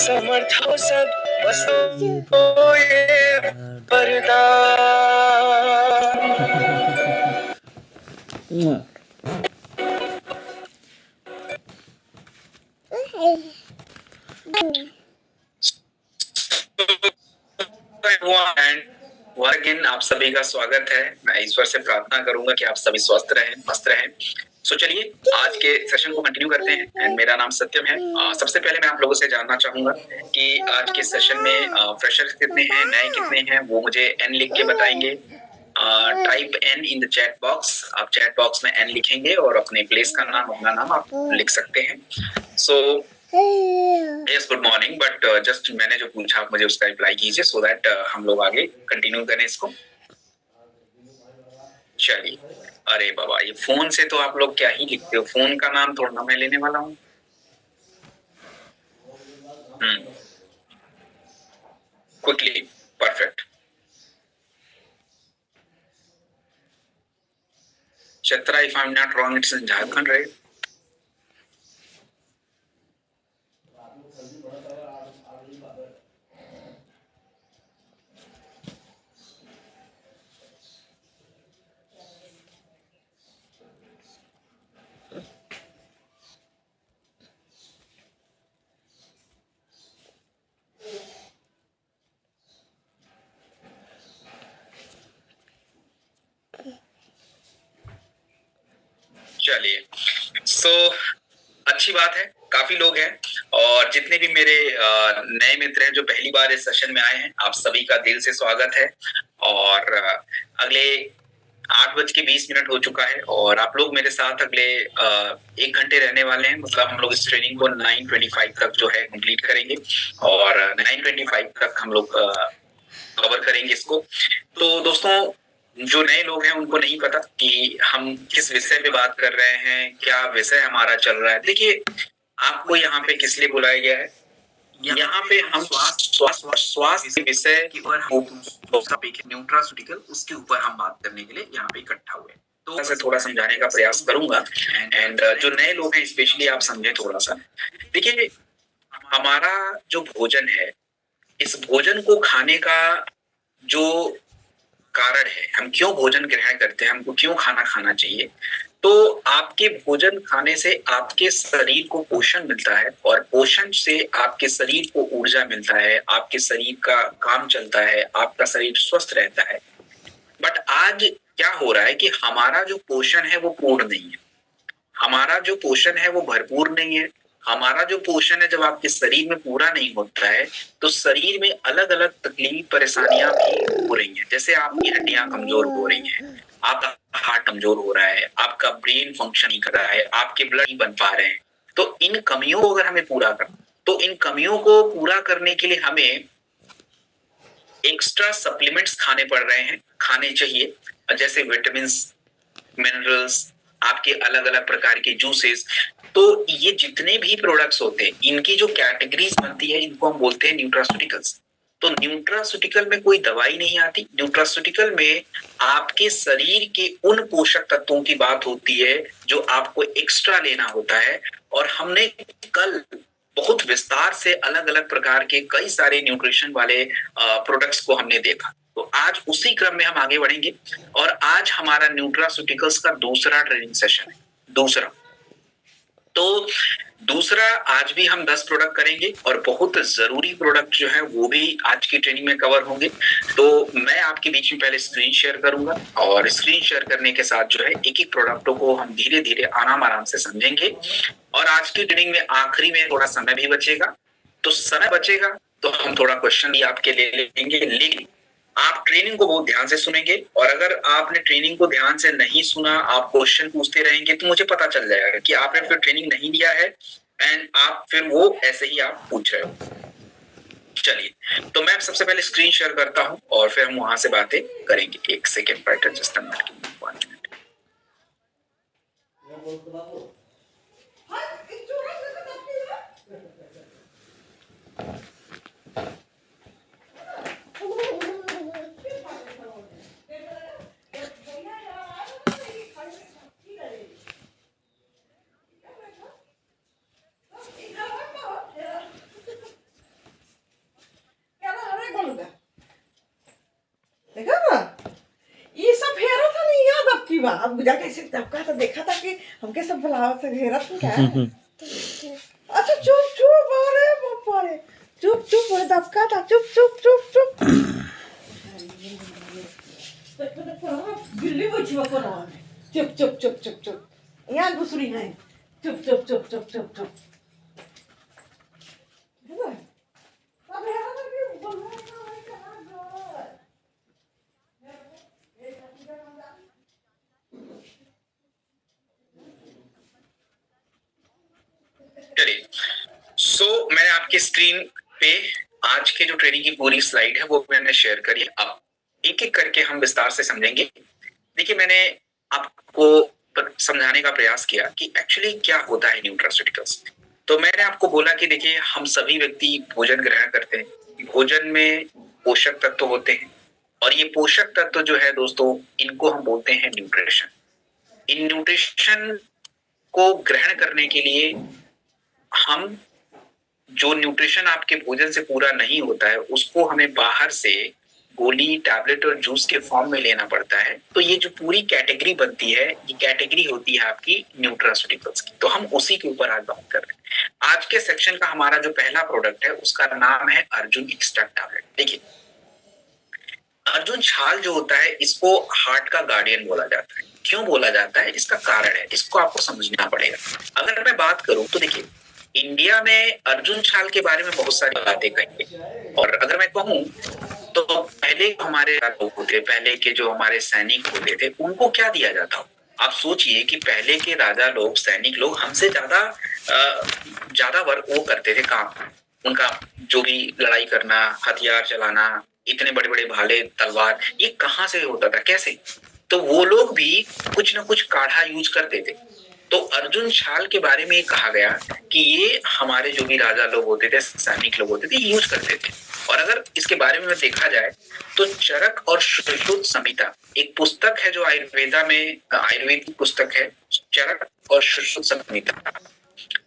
समर्थ हो सब बस हो ये वरदान। अगेन आप सभी का स्वागत है। मैं ईश्वर से प्रार्थना करूंगा कि आप सभी स्वस्थ रहें, मस्त रहें। सो चलिए आज के सेशन को कंटिन्यू करते हैं। एंड मेरा नाम सत्यम है। सबसे पहले मैं आप लोगों से जानना चाहूंगा कि आज के सेशन में फ्रेशर्स कितने हैं, नए कितने हैं, वो मुझे एन लिख के बताएंगे। Type N in the chat box. आप चैट बॉक्स में एन लिखेंगे और अपने प्लेस का नाम, अपना नाम आप लिख सकते हैं। So yes, good morning. But just मैंने जो पूछा आप मुझे उसका रिप्लाई कीजिए सो दैट हम लोग आगे कंटिन्यू करें इसको। चलिए। अरे बाबा, ये फोन से तो आप लोग क्या ही लिखते हो, फोन का नाम थोड़ा ना मैं लेने वाला हूँ। Quickly, perfect. Chatra, if I am not wrong, it's in Jharkhand, right? चलिए, सो अच्छी बात है, काफी लोग हैं। और जितने भी मेरे नए मित्र हैं जो पहली बार इस सेशन में आए हैं, आप सभी का दिल से स्वागत है। और अगले 8:20 हो चुका है और आप लोग मेरे साथ अगले 1 घंटे रहने वाले हैं। मतलब हम लोग इस ट्रेनिंग को 9:25 तक जो है कंप्लीट करेंगे और 9:25 तक हम लोग कवर करेंगे इसको। तो दोस्तों, जो नए लोग हैं उनको नहीं पता कि हम किस विषय पे बात कर रहे हैं, क्या विषय हमारा चल रहा है। देखिए, आपको यहाँ पे किस लिए बुलाया गया है? यहाँ पे हम स्वास्थ्य विषय के ऊपर न्यूट्रास्यूटिकल, उसके ऊपर हम बात करने के लिए यहाँ पे इकट्ठा हुए। तो ऐसे थोड़ा समझाने का प्रयास करूंगा। एंड जो नए लोग हैं स्पेशली आप समझे थोड़ा सा। देखिए, हमारा जो भोजन है, इस भोजन को खाने का जो कारण है, हम क्यों भोजन ग्रहण करते हैं, हमको क्यों खाना खाना चाहिए, तो आपके भोजन खाने से आपके शरीर को पोषण मिलता है और पोषण से आपके शरीर को ऊर्जा मिलता है, आपके शरीर का काम चलता है, आपका शरीर स्वस्थ रहता है। बट आज क्या हो रहा है कि हमारा जो पोषण है वो पूर्ण नहीं है, हमारा जो पोषण है वो भरपूर नहीं है। हमारा जो पोषण है जब आपके शरीर में पूरा नहीं होता है तो शरीर में अलग अलग तकलीफ परेशानियां भी हो रही हैं। जैसे आपकी हड्डियां कमजोर हो रही हैं, आपका हार्ट कमजोर हो रहा है, आपका ब्रेन फंक्शन नहीं कर रहा है, आपके ब्लड नहीं बन पा रहे हैं। तो इन कमियों को अगर हमें पूरा करना, तो इन कमियों को पूरा करने के लिए हमें एक्स्ट्रा सप्लीमेंट्स खाने पड़ रहे हैं, खाने चाहिए। जैसे विटामिन, मिनरल्स, आपके अलग अलग प्रकार के जूसेस। तो ये जितने भी प्रोडक्ट्स होते हैं, इनकी जो कैटेगरीज बनती है, इनको हम बोलते हैं न्यूट्रास्यूटिकल्स। तो न्यूट्रास्यूटिकल में कोई दवाई नहीं आती, न्यूट्रास्यूटिकल में आपके शरीर के उन पोषक तत्वों की बात होती है जो आपको एक्स्ट्रा लेना होता है। और हमने कल बहुत विस्तार से अलग अलग प्रकार के कई सारे न्यूट्रिशन वाले प्रोडक्ट्स को हमने देखा। तो आज उसी क्रम में हम आगे बढ़ेंगे और आज हमारा न्यूट्रास्यूटिकल्स का दूसरा ट्रेनिंग सेशन है। दूसरा आज भी हम 10 प्रोडक्ट करेंगे और बहुत जरूरी प्रोडक्ट जो है वो भी आज की ट्रेनिंग में कवर होंगे। तो मैं आपके बीच में पहले स्क्रीन शेयर करूंगा और स्क्रीन शेयर करने के साथ जो है एक एक प्रोडक्टों को हम धीरे धीरे आराम से समझेंगे। और आज की ट्रेनिंग में आखिरी में थोड़ा समय भी बचेगा, तो समय बचेगा तो हम थोड़ा क्वेश्चन भी आपके ले लेंगे। लेकिन आप ट्रेनिंग को बहुत ध्यान से सुनेंगे और अगर आपने ट्रेनिंग को ध्यान से नहीं सुना, आप क्वेश्चन पूछते रहेंगे तो मुझे पता चल जाएगा कि आपने फिर ट्रेनिंग नहीं लिया है एंड आप फिर वो ऐसे ही आप पूछ रहे हो। चलिए, तो मैं सबसे पहले स्क्रीन शेयर करता हूं और फिर हम वहां से बातें करेंगे। एक सेकेंड, राइट, जस्ट 1 मिनट। वाह, अब गुजा कैसे दबका तो देखा था कि हमके सब बुलावा से घेरा तुम क्या है? अच्छा चुप चुप, अरे बापा रे, चुप चुप, वो दबका था, चुप चुप चुप चुप। बिल्ली बची वो कोना में, चुप चुप चुप चुप चुप, यहाँ घुसरी है, चुप चुप चुप चुप चुप चुप। चलिए, सो मैंने आपकी स्क्रीन पे आज के जो ट्रेनिंग की पूरी स्लाइड है वो मैंने शेयर करी है। अब एक एक करके हम विस्तार से समझेंगे। देखिए, मैंने आपको समझाने का प्रयास किया कि एक्चुअली क्या होता है न्यूट्रास्यूटिकल्स। तो मैंने आपको बोला कि देखिए, हम सभी व्यक्ति भोजन ग्रहण करते हैं। भोजन में पोषक तत्व होते हैं और ये पोषक तत्व जो है दोस्तों, इनको हम बोलते हैं न्यूट्रिशन। इन न्यूट्रिशन को ग्रहण करने के लिए हम जो न्यूट्रिशन आपके भोजन से पूरा नहीं होता है उसको हमें बाहर से गोली, टैबलेट और जूस के फॉर्म में लेना पड़ता है। तो ये जो पूरी कैटेगरी बनती है, ये कैटेगरी होती है आपकी न्यूट्रास्यूटिकल्स की। तो हम उसी के ऊपर आज बात कर रहे हैं। आज के सेक्शन का हमारा जो पहला प्रोडक्ट है उसका नाम है अर्जुन एक्सट्रैक्ट टैबलेट। देखिए, अर्जुन छाल जो होता है इसको हार्ट का गार्डियन बोला जाता है। क्यों बोला जाता है, इसका कारण है, इसको आपको समझना पड़ेगा। अगर मैं बात करूं तो देखिए, इंडिया में अर्जुन छाल के बारे में बहुत सारी बातें कही और अगर मैं कहूं तो पहले हमारे लोग होते, पहले के जो हमारे सैनिक होते थे, उनको क्या दिया जाता हो? आप सोचिए कि पहले के राजा लोग, सैनिक लोग हमसे ज्यादा वर्क वो करते थे काम। उनका जो भी लड़ाई करना, हथियार चलाना, इतने बड़े बड़े भाले, तलवार, ये कहाँ से होता था, कैसे? तो वो लोग भी कुछ ना कुछ काढ़ा यूज करते थे। तो अर्जुन छाल के बारे में कहा गया कि ये हमारे जो भी राजा लोग होते थे, सैनिक लोग होते थे, यूज करते थे। और अगर इसके बारे में देखा जाए तो चरक और सुश्रुत संहिता एक पुस्तक है जो आयुर्वेदा में, आयुर्वेद की पुस्तक है, चरक और सुश्रुत संहिता।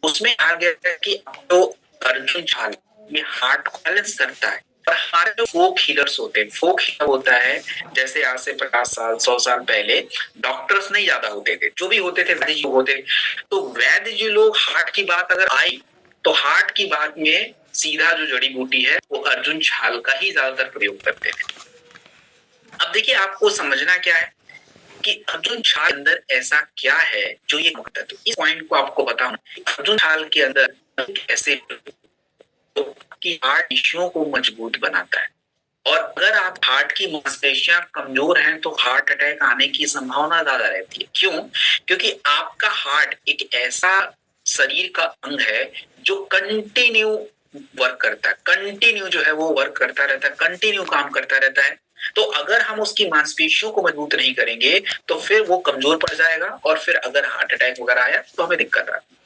उसमें कहा गया है कि तो अर्जुन छाल ये हार्ट को बैलेंस करता है। और हमारे जो फोक हीलर्स होते हैं, फोक हीलर होता है जैसे आज से 50 साल 100 साल पहले डॉक्टर्स नहीं ज्यादा होते थे, जो भी होते थे वैद्य जी होते। तो वैद्य जी लोग हार्ट की बात अगर आई तो हार्ट की बात में सीधा जो जड़ी बूटी है वो अर्जुन छाल का ही ज्यादातर प्रयोग करते थे। अब देखिए, आपको समझना क्या है कि अर्जुन छाल के अंदर ऐसा क्या है जो ये मुक्त है। तो इस पॉइंट को आपको बताऊं, अर्जुन छाल के अंदर ऐसे कि हार्ट टिश्यूओं को मजबूत बनाता है। और अगर आप हार्ट की मांसपेशियां कमजोर हैं तो हार्ट अटैक आने की संभावना ज्यादा रहती है। क्यों? क्योंकि आपका हार्ट एक ऐसा शरीर का अंग है जो कंटिन्यू वर्क करता है, कंटिन्यू जो है वो वर्क करता रहता है, कंटिन्यू काम करता रहता है। तो अगर हम उसकी मांसपेशियों को मजबूत नहीं करेंगे तो फिर वो कमजोर पड़ जाएगा और फिर अगर हार्ट अटैक वगैरह आया तो हमें दिक्कत आती।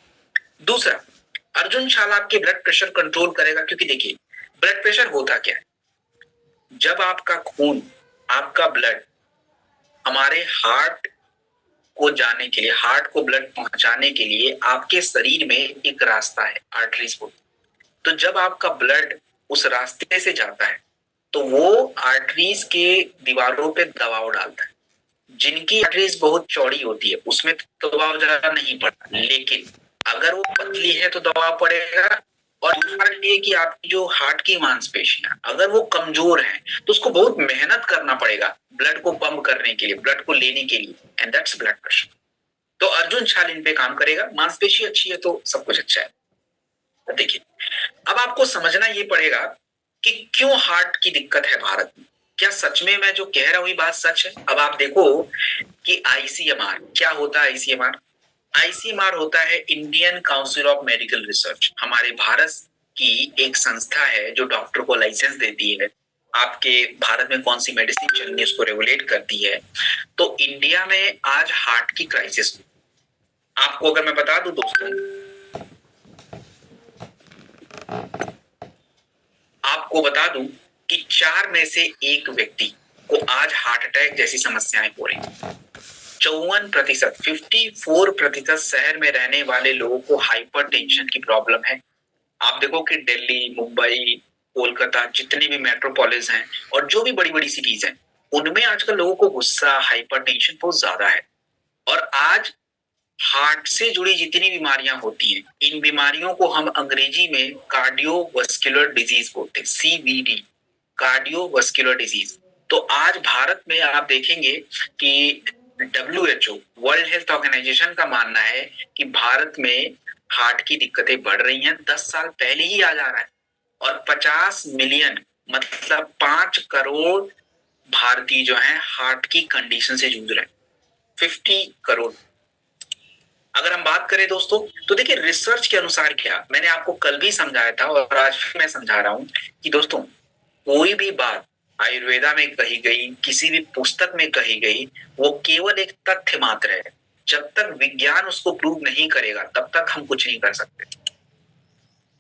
दूसरा, अर्जुन छाल आपके ब्लड प्रेशर कंट्रोल करेगा। क्योंकि देखिए, ब्लड प्रेशर होता क्या है, जब आपका खून, आपका ब्लड हमारे हार्ट को जाने के लिए, हार्ट को ब्लड पहुंचाने के लिए आपके शरीर में एक रास्ता है, आर्टरीज को। तो जब आपका ब्लड उस रास्ते से जाता है तो वो आर्टरीज के दीवारों पे दबाव डालता है। जिनकी आर्टरीज बहुत चौड़ी होती है उसमें तो दबाव ज्यादा नहीं पड़ता, लेकिन अगर वो पतली है तो दबाव पड़ेगा। और उदाहरण ये कि आपकी जो हार्ट की मांसपेशियां अगर वो कमजोर है तो उसको बहुत मेहनत करना पड़ेगा ब्लड को पंप करने के लिए, ब्लड को लेने के लिए, एंड दैट्स ब्लड प्रेशर। तो अर्जुन छाल इन पे काम करेगा। मांसपेशी अच्छी है तो सब कुछ अच्छा है। देखिए, अब आपको समझना ये पड़ेगा कि क्यों हार्ट की दिक्कत है भारत में। क्या सच में मैं जो कह रहा हूं ये बात सच है? अब आप देखो कि आईसीएमआर क्या होता है। आईसीएमआर आईसीएमआर होता है Indian council of medical research. हमारे भारत की एक संस्था है जो डॉक्टर को लाइसेंस देती है, आपके भारत में कौन सी मेडिसिन चलनी है उसको रेगुलेट करती है। तो इंडिया में आज हार्ट की क्राइसिस, आपको अगर मैं बता दूं दोस्तों, आपको बता दूं कि 4 में से 1 व्यक्ति को आज हार्ट अटैक जैसी समस्याएं हो रही हैं। 54%, 54% शहर में रहने वाले लोगों को हाइपरटेंशन की प्रॉब्लम है। आप देखो कि दिल्ली, मुंबई, कोलकाता, जितने भी मेट्रोपोलिस हैं और जो भी बड़ी बड़ी सिटीज हैं, उनमें आजकल लोगों को गुस्सा, हाइपरटेंशन बहुत ज्यादा है। और आज हार्ट से जुड़ी जितनी बीमारियां होती हैं, इन बीमारियों को हम अंग्रेजी में कार्डियोवास्कुलर डिजीज बोलते हैं, CVD, कार्डियोवास्कुलर डिजीज। तो आज भारत में आप देखेंगे कि WHO, वर्ल्ड हेल्थ ऑर्गेनाइजेशन का मानना है कि भारत में हार्ट की दिक्कतें बढ़ रही हैं, 10 साल पहले ही आ जा रहा है, और 50 मिलियन मतलब 5 करोड़ भारतीय जो है हार्ट की कंडीशन से जूझ रहे हैं, 50 करोड़। अगर हम बात करें दोस्तों, तो देखिए रिसर्च के अनुसार क्या, मैंने आपको कल भी समझाया था और आज फिर मैं समझा रहा हूं कि दोस्तों कोई भी बात आयुर्वेदा में कही गई, किसी भी पुस्तक में कही गई, वो केवल एक तथ्य मात्र है। जब तक विज्ञान उसको प्रूव नहीं करेगा तब तक हम कुछ नहीं कर सकते,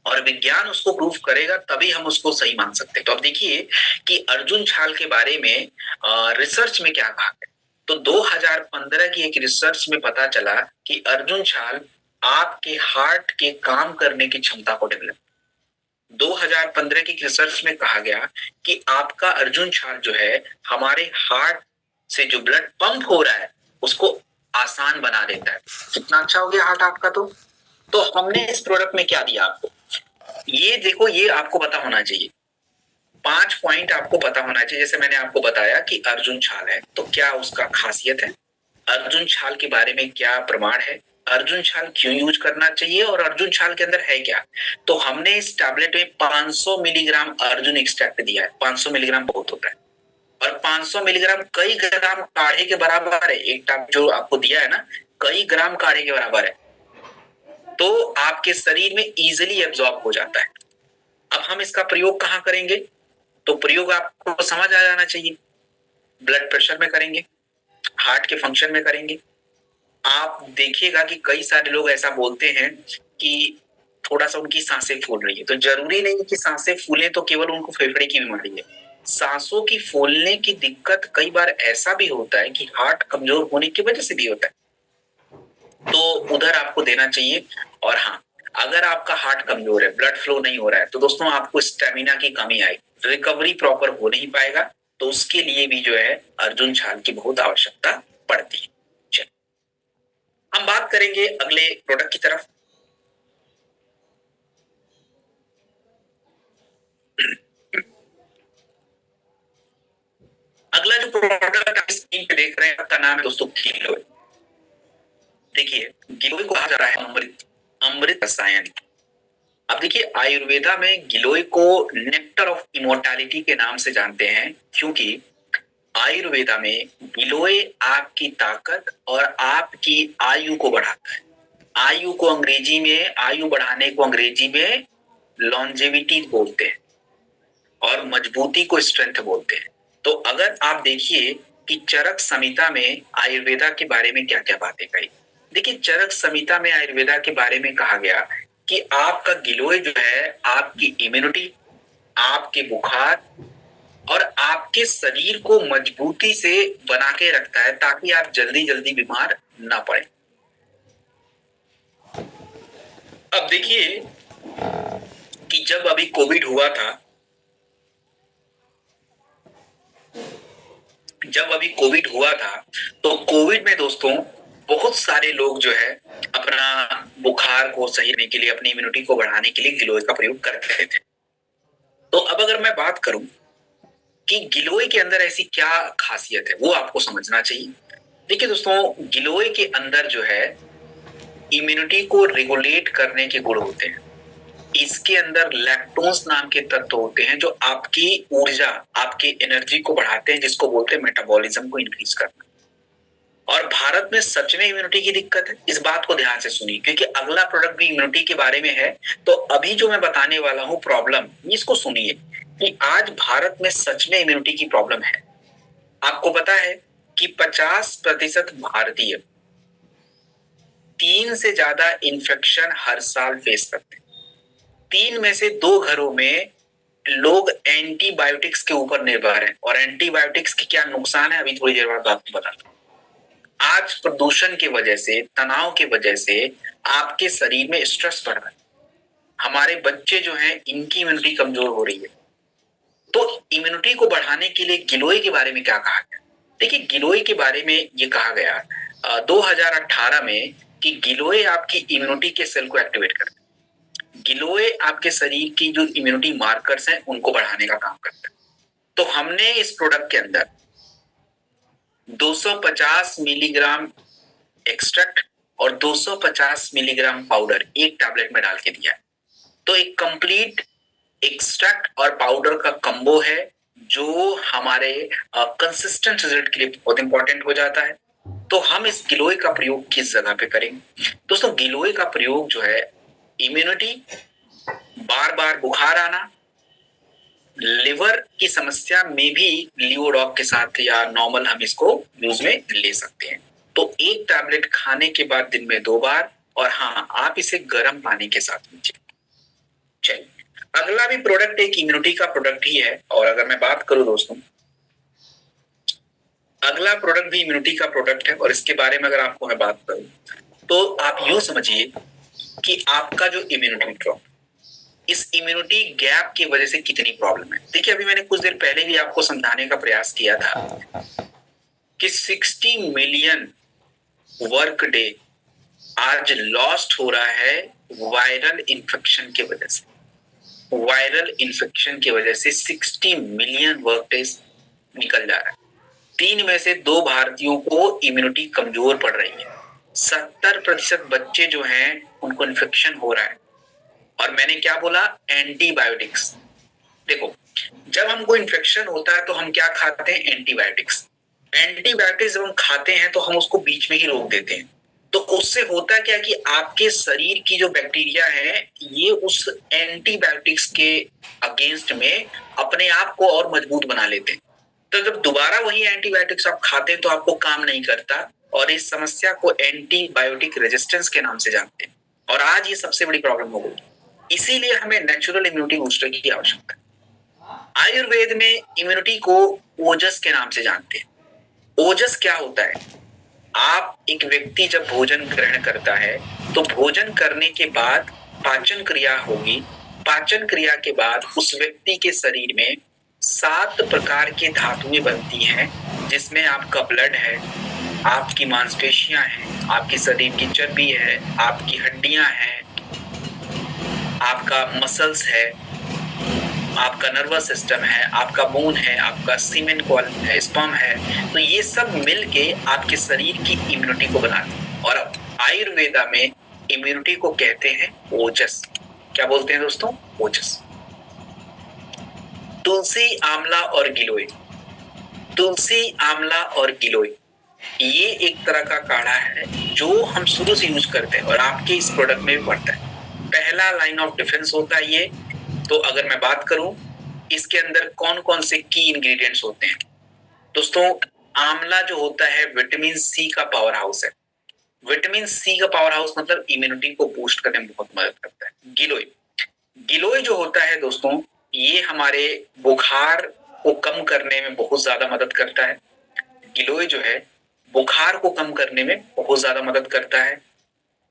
और विज्ञान उसको प्रूव करेगा तभी हम उसको सही मान सकते हैं। तो अब देखिए कि अर्जुन छाल के बारे में रिसर्च में क्या कहा गया। तो 2015 की एक रिसर्च में पता चला कि अर्जुन छाल आपके हार्ट के काम करने की क्षमता को डेवलप, 2015 की रिसर्च में कहा गया कि आपका अर्जुन छाल जो है हमारे हार्ट से जो ब्लड पंप हो रहा है उसको आसान बना देता है। कितना अच्छा हो गया हार्ट आपका। तो हमने इस प्रोडक्ट में क्या दिया आपको, ये देखो, ये आपको पता होना चाहिए, 5 पॉइंट आपको पता होना चाहिए। जैसे मैंने आपको बताया कि अर्जुन छाल है तो क्या उसका खासियत है, अर्जुन छाल के बारे में क्या प्रमाण है, अर्जुन छाल क्यों यूज करना चाहिए, और अर्जुन छाल के अंदर है क्या। तो हमने इस टैबलेट में 500 मिलीग्राम अर्जुन एक्सट्रैक्ट दिया है। 500 मिलीग्राम बहुत होता है, और 500 मिलीग्राम कई ग्राम काढ़े के बराबर है। एक टैब जो आपको दिया है ना, कई ग्राम काढ़े के बराबर है, तो आपके शरीर में इजिली एब्जॉर्ब हो जाता है। अब हम इसका प्रयोग कहाँ करेंगे, तो प्रयोग आपको समझ आ जाना चाहिए, ब्लड प्रेशर में करेंगे, हार्ट के फंक्शन में करेंगे। आप देखिएगा कि कई सारे लोग ऐसा बोलते हैं कि थोड़ा सा उनकी सांसें फूल रही है, तो जरूरी नहीं कि सांसें फूले तो केवल उनको फेफड़े की बीमारी है। सांसों की फूलने की दिक्कत कई बार ऐसा भी होता है कि हार्ट कमजोर होने की वजह से भी होता है, तो उधर आपको देना चाहिए। और हाँ, अगर आपका हार्ट कमजोर है, ब्लड फ्लो नहीं हो रहा है, तो दोस्तों आपको स्टेमिना की कमी आएगी, रिकवरी प्रॉपर हो नहीं पाएगा, तो उसके लिए भी जो है अर्जुन छाल की बहुत आवश्यकता पड़ती है। चलिए हम बात करेंगे अगले प्रोडक्ट की तरफ। अगला जो प्रोडक्ट आप स्क्रीन पे देख रहे हैं उसका नाम है दोस्तों गिलोय। देखिए गिलोय को कहा जा रहा है अमृत, अमृत रसायन। अब देखिए आयुर्वेदा में गिलोय को नेक्टर ऑफ इमोर्टैलिटी के नाम से जानते हैं, क्योंकि आयुर्वेदा में गिलोय आपकी ताकत और आपकी आयु को बढ़ाता है। आयु को अंग्रेजी में, आयु बढ़ाने को अंग्रेजी में लॉन्जेविटी बोलते हैं, और मजबूती को स्ट्रेंथ बोलते हैं। तो अगर आप देखिए कि चरक संहिता में आयुर्वेदा के बारे में क्या क्या बातें कही। देखिए चरक संहिता में आयुर्वेदा के बारे में कहा गया कि आपका गिलोय जो है आपकी इम्यूनिटी, आपके बुखार और आपके शरीर को मजबूती से बना के रखता है, ताकि आप जल्दी जल्दी बीमार ना पड़े। अब देखिए कि जब अभी कोविड हुआ था, तो कोविड में दोस्तों बहुत सारे लोग जो है अपना बुखार को सही करने के लिए, अपनी इम्यूनिटी को बढ़ाने के लिए गिलोय का प्रयोग कर रहे थे। तो अब अगर मैं बात करूं कि गिलोय के अंदर ऐसी क्या खासियत है, वो आपको समझना चाहिए। देखिए दोस्तों, गिलोय के अंदर जो है इम्यूनिटी को रेगुलेट करने के गुण होते हैं। इसके अंदर लैक्टोन्स नाम के तत्व होते हैं जो आपकी ऊर्जा, आपकी एनर्जी को बढ़ाते हैं, जिसको बोलते हैं मेटाबॉलिज्म को इंक्रीज करना। और भारत में सच में इम्यूनिटी की दिक्कत है, इस बात को ध्यान से सुनिए, क्योंकि अगला प्रोडक्ट भी इम्यूनिटी के बारे में है। तो अभी जो मैं बताने वाला हूं प्रॉब्लम, इसको सुनिए कि आज भारत में सच में इम्यूनिटी की प्रॉब्लम है। आपको पता है कि 50% भारतीय 3 से ज्यादा इन्फेक्शन हर साल फेस करते हैं। 3 में से 2 घरों में लोग एंटीबायोटिक्स के ऊपर निर्भर हैं, और एंटीबायोटिक्स के क्या नुकसान है अभी थोड़ी देर बाद आपको बताता हूं। आज प्रदूषण की वजह से, तनाव की वजह से आपके शरीर में स्ट्रेस बढ़ रहा है। हमारे बच्चे जो हैं इनकी इम्यूनिटी कमजोर हो रही है। तो इम्यूनिटी को बढ़ाने के लिए गिलोय के बारे में क्या कहा गया। देखिए गिलोय के बारे में ये कहा गया 2018 में कि गिलोय आपकी इम्यूनिटी के सेल को एक्टिवेट करता है। गिलोय आपके शरीर की जो इम्यूनिटी मार्कर्स हैं उनको बढ़ाने का काम करता है। तो हमने इस प्रोडक्ट के अंदर 250 मिलीग्राम एक्सट्रैक्ट और 250 मिलीग्राम पाउडर एक टैबलेट में डाल के दिया है। तो एक कंप्लीट एक्सट्रैक्ट और पाउडर का कंबो है जो हमारे कंसिस्टेंट रिजल्ट के लिए बहुत इंपॉर्टेंट हो जाता है। तो हम इस गिलोय का प्रयोग किस जगह पे करेंगे? दोस्तों, गिलोय का प्रयोग जो है इम्यूनिटी, बार बार बुखार आना, लिवर की समस्या में भी लियोडॉक के साथ या नॉर्मल हम इसको यूज में ले सकते हैं। तो एक टैबलेट खाने के बाद दिन में 2 बार, और हाँ, आप इसे गर्म पानी के साथ लीजिए। चलिए, अगला भी प्रोडक्ट एक इम्यूनिटी का प्रोडक्ट ही है। और अगर मैं बात करूं दोस्तों, अगला प्रोडक्ट भी इम्यूनिटी का प्रोडक्ट है, और इसके बारे में अगर आपको मैं बात करूं तो आप यूं समझिए कि आपका जो इम्यूनिटी ड्रॉप, इस इम्यूनिटी गैप की वजह से कितनी प्रॉब्लम है। देखिए, अभी मैंने कुछ देर पहले भी आपको समझाने का प्रयास किया था कि 60 मिलियन वर्क डे आज लॉस्ट हो रहा है वायरल इन्फेक्शन की वजह से। वायरल इन्फेक्शन की वजह से 60 मिलियन वर्क डेज निकल जा रहा है। 3 में से 2 भारतीयों को इम्यूनिटी कमजोर पड़ रही है। 70% बच्चे जो हैं उनको इन्फेक्शन हो रहा है। और मैंने क्या बोला? एंटीबायोटिक्स। देखो, जब हमको इन्फेक्शन होता है तो हम क्या खाते हैं? एंटीबायोटिक्स। एंटीबायोटिक्स जब हम खाते हैं तो हम उसको बीच में ही रोक देते हैं। तो उससे होता क्या कि आपके शरीर की जो बैक्टीरिया है ये उस एंटीबायोटिक्स के अगेंस्ट में अपने आप को और मजबूत बना लेते हैं। तो जब दोबारा वही एंटीबायोटिक्स आप खाते हैं तो आपको काम नहीं करता, और इस समस्या को एंटीबायोटिक रेजिस्टेंस के नाम से जानते हैं। और आज ये सबसे बड़ी प्रॉब्लम हो गई। इसीलिए हमें नेचुरल इम्यूनिटी बूस्टर की आवश्यकता है। आयुर्वेद में इम्यूनिटी को ओजस के नाम से जानते हैं। ओजस क्या होता है? आप एक व्यक्ति जब भोजन ग्रहण करता है तो भोजन करने के बाद पाचन क्रिया होगी। पाचन क्रिया के बाद उस व्यक्ति के शरीर में 7 प्रकार की धातुएं बनती हैं, जिसमें आपका ब्लड है, आपकी मांसपेशियां हैं, आपकी शरीर की चर्बी है, आपकी हड्डियां हैं, आपका मसल्स है, आपका नर्वस सिस्टम है, आपका बोन है, आपका सीमेन स्पर्म है। तो ये सब मिलके आपके शरीर की इम्यूनिटी को बनाते हैं। और आयुर्वेदा में इम्यूनिटी को कहते हैं ओजस। क्या बोलते हैं दोस्तों? ओजस। तुलसी, आंवला और गिलोय। तुलसी, आंवला और गिलोय ये एक तरह का काढ़ा है जो हम शुरू से यूज करते हैं और आपके इस प्रोडक्ट में भी पड़ता है। पहला लाइन ऑफ डिफेंस होता है ये। तो अगर मैं बात करूं इसके अंदर कौन कौन से की इंग्रेडिएंट्स होते हैं दोस्तों, आंवला जो होता है विटामिन सी का पावर हाउस है। विटामिन सी का पावर हाउस मतलब इम्यूनिटी को बूस्ट करने में बहुत मदद करता है। गिलोय, गिलोय जो होता है दोस्तों, ये हमारे बुखार को कम करने में बहुत ज्यादा मदद करता है। गिलोय जो है बुखार को कम करने में बहुत ज्यादा मदद करता है।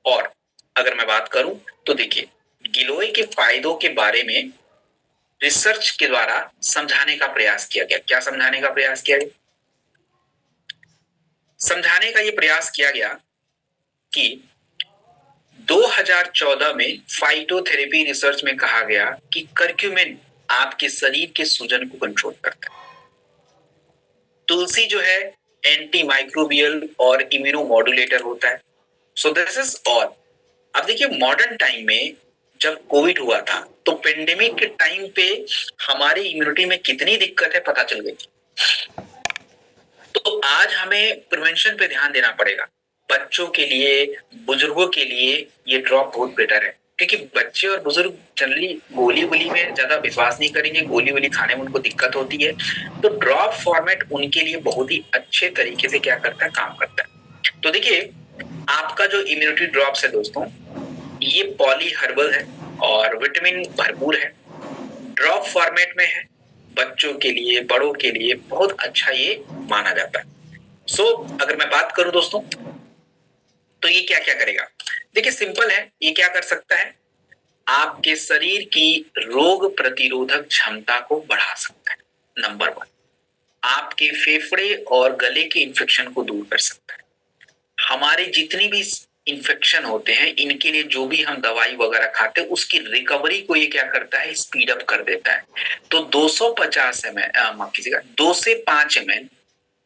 और अगर मैं बात करूं तो देखिए, गिलोय के फायदों के बारे में रिसर्च के द्वारा समझाने का प्रयास किया गया। क्या समझाने का प्रयास किया गया? समझाने का यह प्रयास किया गया कि 2014 में फाइटोथेरेपी रिसर्च में कहा गया कि करक्यूमिन आपके शरीर के सूजन को कंट्रोल करता है। तुलसी जो है एंटी माइक्रोबियल और इम्यूनोमॉड्यूलेटर होता है। So this is all. अब देखिए, मॉडर्न टाइम में जब कोविड हुआ था तो पेंडेमिक के टाइम पे हमारी इम्यूनिटी में कितनी दिक्कत है पता चल गई थी। तो आज हमें प्रिवेंशन पे ध्यान देना पड़ेगा। बच्चों के लिए, बुजुर्गों के लिए ये ड्रॉप बहुत बेटर है, क्योंकि बच्चे और बुजुर्ग जनरली गोली वोली में ज्यादा विश्वास नहीं करेंगे, गोली वोली खाने में उनको दिक्कत होती है। तो ड्रॉप फॉर्मेट उनके लिए बहुत ही अच्छे तरीके से क्या करता है? काम करता है। तो देखिए, आपका जो इम्यूनिटी ड्रॉप्स है दोस्तों, ये पॉली हर्बल है और विटामिन भरपूर है, ड्रॉप फॉर्मेट में है, बच्चों के लिए, बड़ों के लिए बहुत अच्छा ये माना जाता है। सो अगर मैं बात करूं दोस्तों तो ये क्या क्या करेगा? देखिए, सिंपल है। ये क्या कर सकता है? आपके शरीर की रोग प्रतिरोधक क्षमता को बढ़ा सकता है। नंबर 1, आपके फेफड़े और गले के इंफेक्शन को दूर कर सकता है। हमारे जितनी भी इन्फेक्शन होते हैं, इनके लिए जो भी हम दवाई वगैरह खाते हैं, उसकी रिकवरी को ये क्या करता है, स्पीड अप कर देता है। तो 250 ml, माफ कीजिएगा, 2 से 5 ml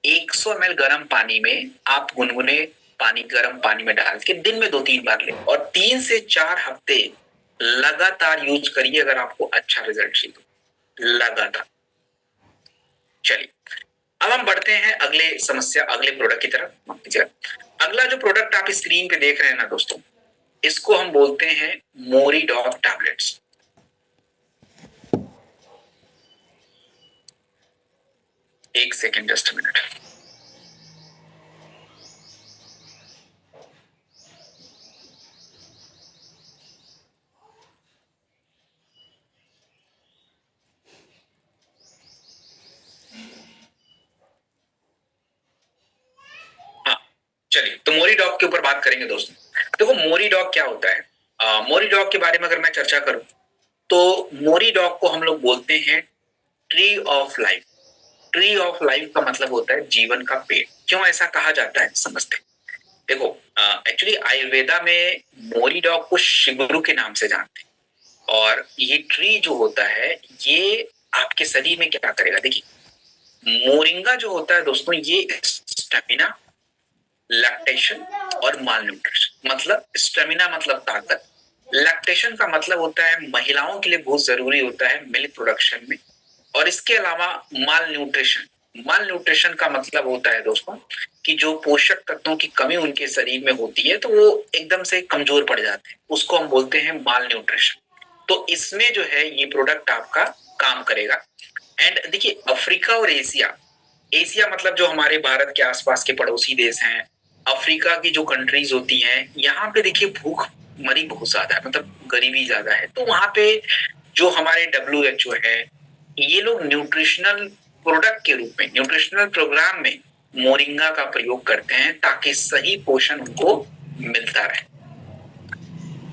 100 ml गर्म पानी में आप गुनगुने पानी, गर्म पानी में डाल के दिन में 2-3 बार लें और 3 से 4 हफ्ते लगातार यूज करिए, अगर आपको अच्छा रिजल्ट चाहिए लगातार। चलिए अब हम बढ़ते हैं अगले प्रोडक्ट की तरफ। अगला जो प्रोडक्ट आप स्क्रीन पे देख रहे हैं ना दोस्तों, इसको हम बोलते हैं मोरीडॉग टैबलेट्स। एक सेकेंड, जस्ट मिनट। चलिए, तो मोरीडॉग के ऊपर बात करेंगे दोस्तों। देखो मोरीडॉग क्या होता है, मोरीडॉग के बारे में अगर मैं चर्चा करूं तो मोरीडॉग को हम लोग बोलते हैं tree of life. Tree of life का मतलब होता है जीवन का पेड़। क्यों ऐसा कहा जाता है, समझते हैं। देखो एक्चुअली आयुर्वेदा में मोरीडॉग को शिगुरु के नाम से जानते हैं, और ये ट्री जो होता है ये आपके शरीर में क्या करेगा। देखिए मोरिंगा जो होता है दोस्तों, ये स्टेमिना, लैक्टेशन और मालन्यूट्रिशन। मतलब स्टेमिना मतलब ताकत, लैक्टेशन का मतलब होता है महिलाओं के लिए बहुत जरूरी होता है मिल्क प्रोडक्शन में, और इसके अलावा मालन्यूट्रिशन। मालन्यूट्रिशन का मतलब होता है दोस्तों कि जो पोषक तत्वों की कमी उनके शरीर में होती है तो वो एकदम से कमजोर पड़ जाते हैं, उसको हम बोलते हैं मालन्यूट्रिशन। तो इसमें जो है ये प्रोडक्ट आपका काम करेगा। एंड देखिए अफ्रीका और एशिया, एशिया मतलब जो हमारे भारत के आसपास के पड़ोसी देश हैं, अफ्रीका की जो कंट्रीज होती हैं, यहाँ पे देखिए भूख मरी बहुत ज्यादा है, मतलब गरीबी ज्यादा है। तो वहां पे जो हमारे WHO है, ये लोग न्यूट्रिशनल प्रोडक्ट के रूप में, न्यूट्रिशनल प्रोग्राम में मोरिंगा का प्रयोग करते हैं ताकि सही पोषण उनको मिलता रहे।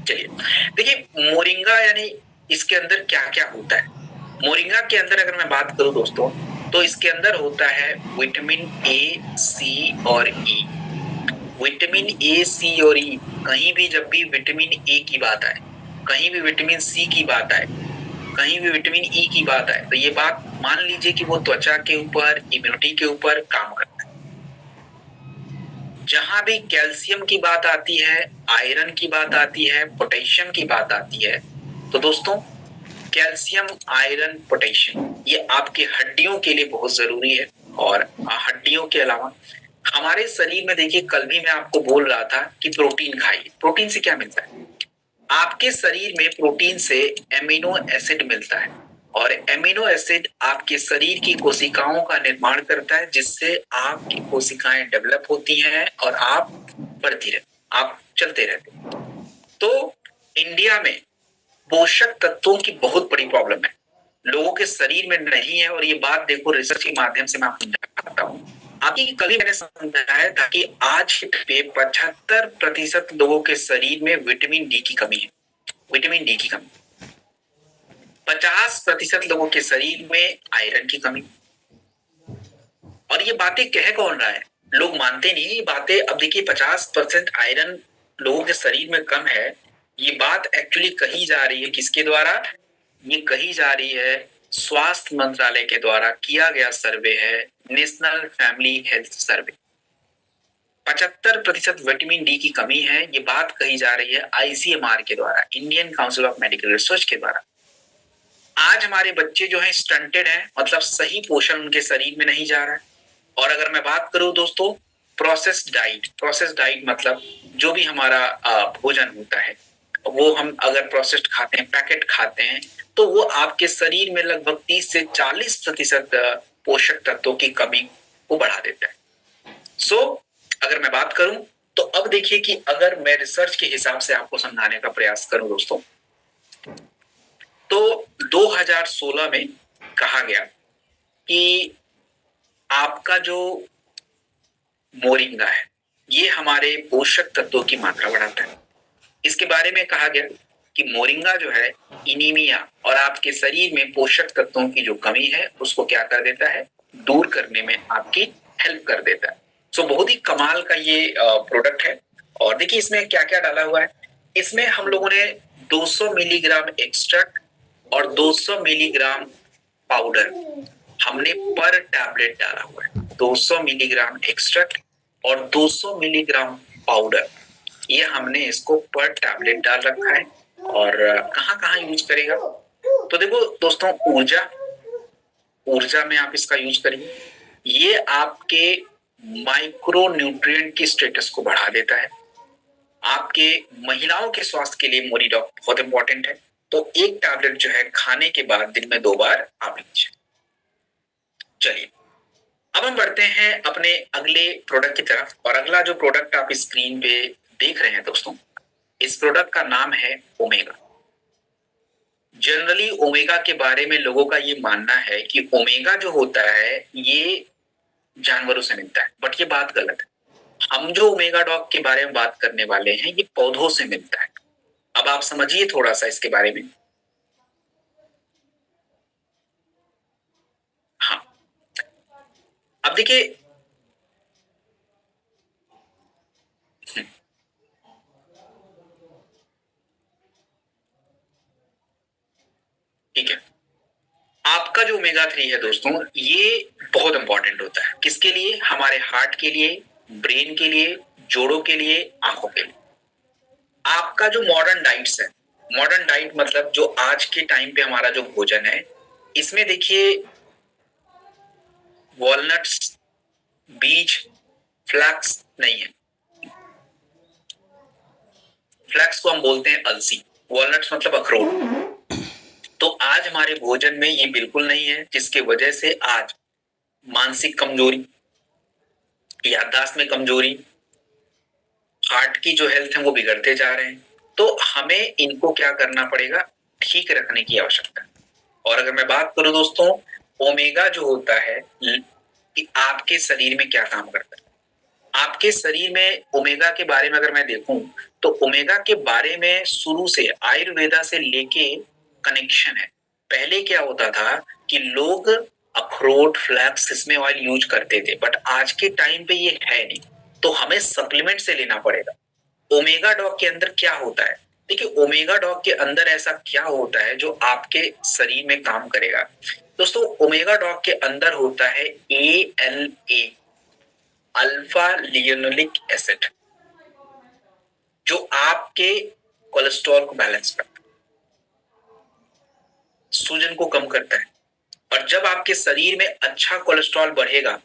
चलिए देखिए मोरिंगा यानी इसके अंदर क्या क्या होता है। मोरिंगा के अंदर अगर मैं बात करूं दोस्तों, तो इसके अंदर होता है विटामिन ए, सी और ई। विटामिन ए, सी और ई, कहीं भी जब भी विटामिन ए की बात आए, कहीं भी विटामिन सी की बात आए, कहीं भी विटामिन ई की बात आए, तो ये बात मान लीजिए कि वो त्वचा के ऊपर, इम्यूनिटी के ऊपर काम करता है। जहां भी कैल्शियम की बात आती है, आयरन की बात आती है, पोटेशियम की बात आती है, तो दोस्तों कैल्शियम, आयरन, पोटेशियम ये आपकी हड्डियों के लिए बहुत जरूरी है। और हड्डियों के अलावा हमारे शरीर में देखिए, कल भी मैं आपको बोल रहा था कि प्रोटीन खाइए। प्रोटीन से क्या मिलता है, आपके शरीर में प्रोटीन से एमिनो एसिड मिलता है, और एमिनो एसिड आपके शरीर की कोशिकाओं का निर्माण करता है, जिससे आपकी कोशिकाएं डेवलप होती हैं और आप बढ़ती रहती, आप चलते रहते। तो इंडिया में पोषक तत्वों की बहुत बड़ी प्रॉब्लम है, लोगों के शरीर में नहीं है। और ये बात देखो रिसर्च के माध्यम से मैं आपको बताता हूँ। अभी कभी मैंने समझाया था कि आज पे 75% लोगों के शरीर में विटामिन डी की कमी है। विटामिन डी की कमी, 50% लोगों के शरीर में आयरन की कमी। और ये बातें कह कौन रहा है, लोग मानते नहीं ये बातें। अब देखिए 50% आयरन लोगों के शरीर में कम है, ये बात एक्चुअली कही जा रही है किसके द्वारा, ये कही जा रही है स्वास्थ्य मंत्रालय के द्वारा किया गया सर्वे है, national family health survey. 75% vitamin D की कमी है, ये बात कही जा रही है ICMR के द्वारा, Indian council of medical research के द्वारा। आज हमारे बच्चे जो हैं स्टंटेड हैं, मतलब सही पोषण उनके शरीर में नहीं जा रहा है। और अगर मैं बात करूं दोस्तों प्रोसेस्ड डाइट मतलब जो भी हमारा भोजन होता है, वो हम अगर प्रोसेस्ड खाते हैं, पैकेट खाते हैं, तो वो आपके शरीर में लगभग 30 से 40% पोषक तत्वों की कमी को बढ़ा देता है। सो अगर मैं बात करूं तो अब देखिए कि अगर मैं रिसर्च के हिसाब से आपको समझाने का प्रयास करूं दोस्तों, तो 2016 में कहा गया कि आपका जो मोरिंगा है ये हमारे पोषक तत्वों की मात्रा बढ़ाता है। इसके बारे में कहा गया कि मोरिंगा जो है इनीमिया और आपके शरीर में पोषक तत्वों की जो कमी है उसको क्या कर देता है, दूर करने में आपकी हेल्प कर देता है। सो बहुत ही कमाल का ये प्रोडक्ट है। और देखिए इसमें क्या क्या डाला हुआ है। इसमें हम लोगों ने 200 मिलीग्राम एक्सट्रैक्ट और 200 मिलीग्राम पाउडर हमने पर टैबलेट डाला हुआ है। 200 मिलीग्राम एक्सट्रैक्ट और 200 मिलीग्राम पाउडर, ये हमने इसको पर टैबलेट डाल रखा है। और कहाँ कहाँ यूज करेगा, तो देखो दोस्तों, ऊर्जा में आप इसका यूज करिए। ये आपके माइक्रो न्यूट्रिएंट की स्टेटस को बढ़ा देता है। आपके महिलाओं के स्वास्थ्य के लिए मोरीडॉक बहुत इंपॉर्टेंट है। तो एक टैबलेट जो है खाने के बाद दिन में 2 बार आप लीजिए। चलिए अब हम बढ़ते हैं अपने अगले प्रोडक्ट की तरफ। और अगला जो प्रोडक्ट आप स्क्रीन पे देख रहे हैं दोस्तों, इस प्रोडक्ट का नाम है ओमेगा। जनरली ओमेगा के बारे में लोगों का ये मानना है कि ओमेगा जो होता है ये जानवरों से मिलता है, बट ये बात गलत है। हम जो ओमेगा डॉग के बारे में बात करने वाले हैं ये पौधों से मिलता है। अब आप समझिए थोड़ा सा इसके बारे में। हाँ, अब देखिए, ठीक है, आपका जो ओमेगा 3 है दोस्तों, ये बहुत इंपॉर्टेंट होता है। किसके लिए? हमारे हार्ट के लिए, ब्रेन के लिए, जोड़ों के लिए, आंखों के लिए। आपका जो मॉडर्न डाइट्स है, मॉडर्न डाइट मतलब जो आज के टाइम पे हमारा जो भोजन है, इसमें देखिए वॉलनट्स, बीज, फ्लैक्स नहीं है। फ्लैक्स को हम बोलते हैं अलसी, वॉलनट्स मतलब अखरोट। तो आज हमारे भोजन में ये बिल्कुल नहीं है, जिसके वजह से आज मानसिक कमजोरी, याददाश्त में कमजोरी, हार्ट की जो हेल्थ है वो बिगड़ते जा रहे हैं। तो हमें इनको क्या करना पड़ेगा? ठीक रखने की आवश्यकता है। और अगर मैं बात करूं दोस्तों, ओमेगा जो होता है कि आपके शरीर में क्या काम करता है, आपके शरीर में ओमेगा के बारे में अगर मैं देखूं तो ओमेगा के बारे में शुरू से आयुर्वेदा से लेके कनेक्शन है। पहले क्या होता था कि लोग अखरोट, फ्लैक्स, इसमें ऑयल यूज करते थे, बट आज के टाइम पे ये है नहीं, तो हमें सप्लीमेंट से लेना पड़ेगा। ओमेगा डॉग के अंदर क्या होता है? देखिए ओमेगा डॉग के अंदर ऐसा क्या होता है जो आपके शरीर में काम करेगा। दोस्तों ओमेगा डॉग के अंदर होता है ALA, अल्फा लियोनुलिक एसिड, जो आपके कोलेस्ट्रॉल को बैलेंस करता है, सूजन को कम करता है। और जब आपके शरीर में अच्छा कोलेस्ट्रॉल बढ़ेगा,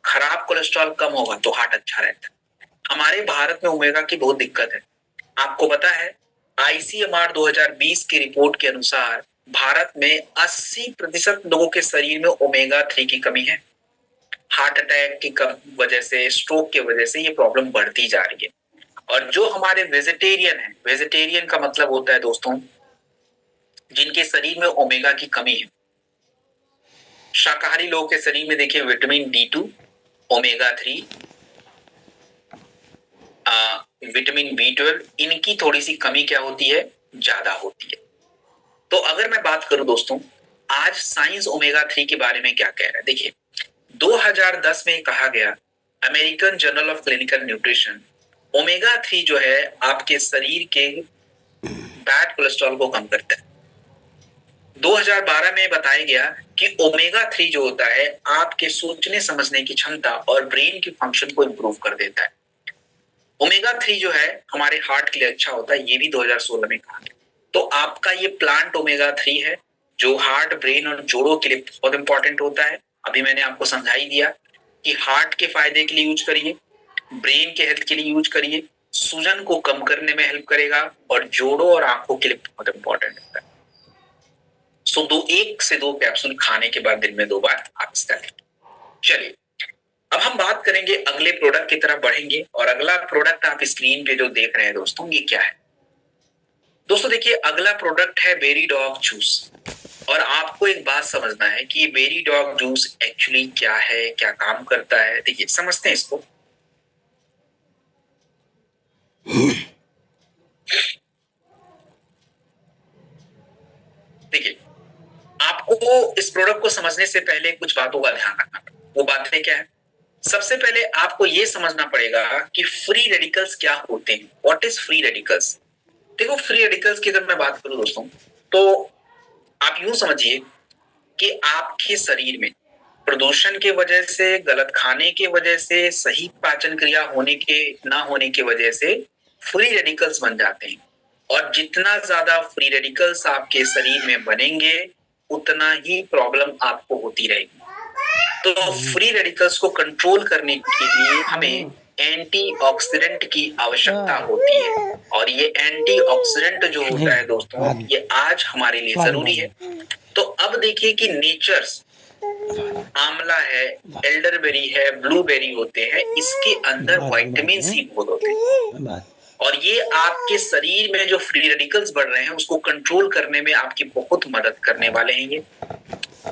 खराब कोलेस्ट्रॉल कम होगा, तो हार्ट अच्छा रहता है। हमारे भारत में ओमेगा की बहुत दिक्कत है। आपको पता है ICMR 2020 की रिपोर्ट के अनुसार भारत में 80% लोगों के शरीर में ओमेगा 3 की कमी है। हार्ट अटैक की वजह से, स्ट्रोक की वजह से ये प्रॉब्लम बढ़ती जा रही है। और जो हमारे वेजिटेरियन है, वेजिटेरियन का मतलब होता है दोस्तों जिनके शरीर में ओमेगा की कमी है। शाकाहारी लोगों के शरीर में देखिए vitamin D2, omega 3, vitamin B12, इनकी थोड़ी सी कमी क्या होती है? ज्यादा होती है। तो अगर मैं बात करूं दोस्तों, आज साइंस ओमेगा 3 के बारे में क्या कह रहा है, देखिए 2010 में कहा गया, American journal of clinical nutrition, omega 3 जो है आपके शरीर के बैड कोलेस्ट्रॉल को कम करता है। 2012 में बताया गया कि ओमेगा 3 जो होता है आपके सोचने समझने की क्षमता और ब्रेन की फंक्शन को इंप्रूव कर देता है। ओमेगा 3 जो है हमारे हार्ट के लिए अच्छा होता है, ये भी 2016 में कहा गया। तो आपका ये प्लांट ओमेगा 3 है जो हार्ट, ब्रेन और जोड़ों के लिए बहुत इंपॉर्टेंट होता है। अभी मैंने आपको समझा ही दिया कि हार्ट के फायदे के लिए यूज करिए, ब्रेन के हेल्थ के लिए यूज करिए, सूजन को कम करने में हेल्प करेगा, और जोड़ों और आंखों के लिए बहुत इंपॉर्टेंट होता है। सो 1 से 2 कैप्सूल खाने के बाद दिन में 2 बार आप इसका लें। चलिए अब हम बात करेंगे, अगले प्रोडक्ट की तरफ बढ़ेंगे। और अगला प्रोडक्ट आप स्क्रीन पे जो देख रहे हैं दोस्तों, ये क्या है? दोस्तों देखिए अगला प्रोडक्ट है बेरी डॉग जूस। और आपको एक बात समझना है कि ये बेरी डॉग जूस एक्चुअली क्या है, क्या काम करता है। देखिए समझते हैं इसको। देखिए आपको इस प्रोडक्ट को समझने से पहले कुछ बातों का ध्यान रखना पड़ेगा। वो बातें क्या है? सबसे पहले आपको ये समझना पड़ेगा कि फ्री रेडिकल्स क्या होते हैं। What is free radicals? देखो, फ्री रेडिकल्स की अगर मैं बात करूं दोस्तों, तो आप यूं समझिए कि आपके शरीर में प्रदूषण के वजह से, गलत खाने के वजह से, सही पाचन क्रिया होने के ना होने की वजह से फ्री रेडिकल्स बन जाते हैं। और जितना ज्यादा फ्री रेडिकल्स आपके शरीर में बनेंगे, उतना ही प्रॉब्लम आपको होती रहेगी। तो फ्री रेडिकल्स को कंट्रोल करने के लिए हमें एंटीऑक्सीडेंट की आवश्यकता होती है। और ये एंटीऑक्सीडेंट जो होता है दोस्तों, ये आज हमारे लिए जरूरी है। तो अब देखिए कि नेचर्स, आंवला है, एल्डरबेरी है, ब्लूबेरी होते हैं, इसके अंदर विटामिन सी बहुत होते हैं। और ये आपके शरीर में जो फ्री रेडिकल्स बढ़ रहे हैं उसको कंट्रोल करने में आपकी बहुत मदद करने वाले हैं ये।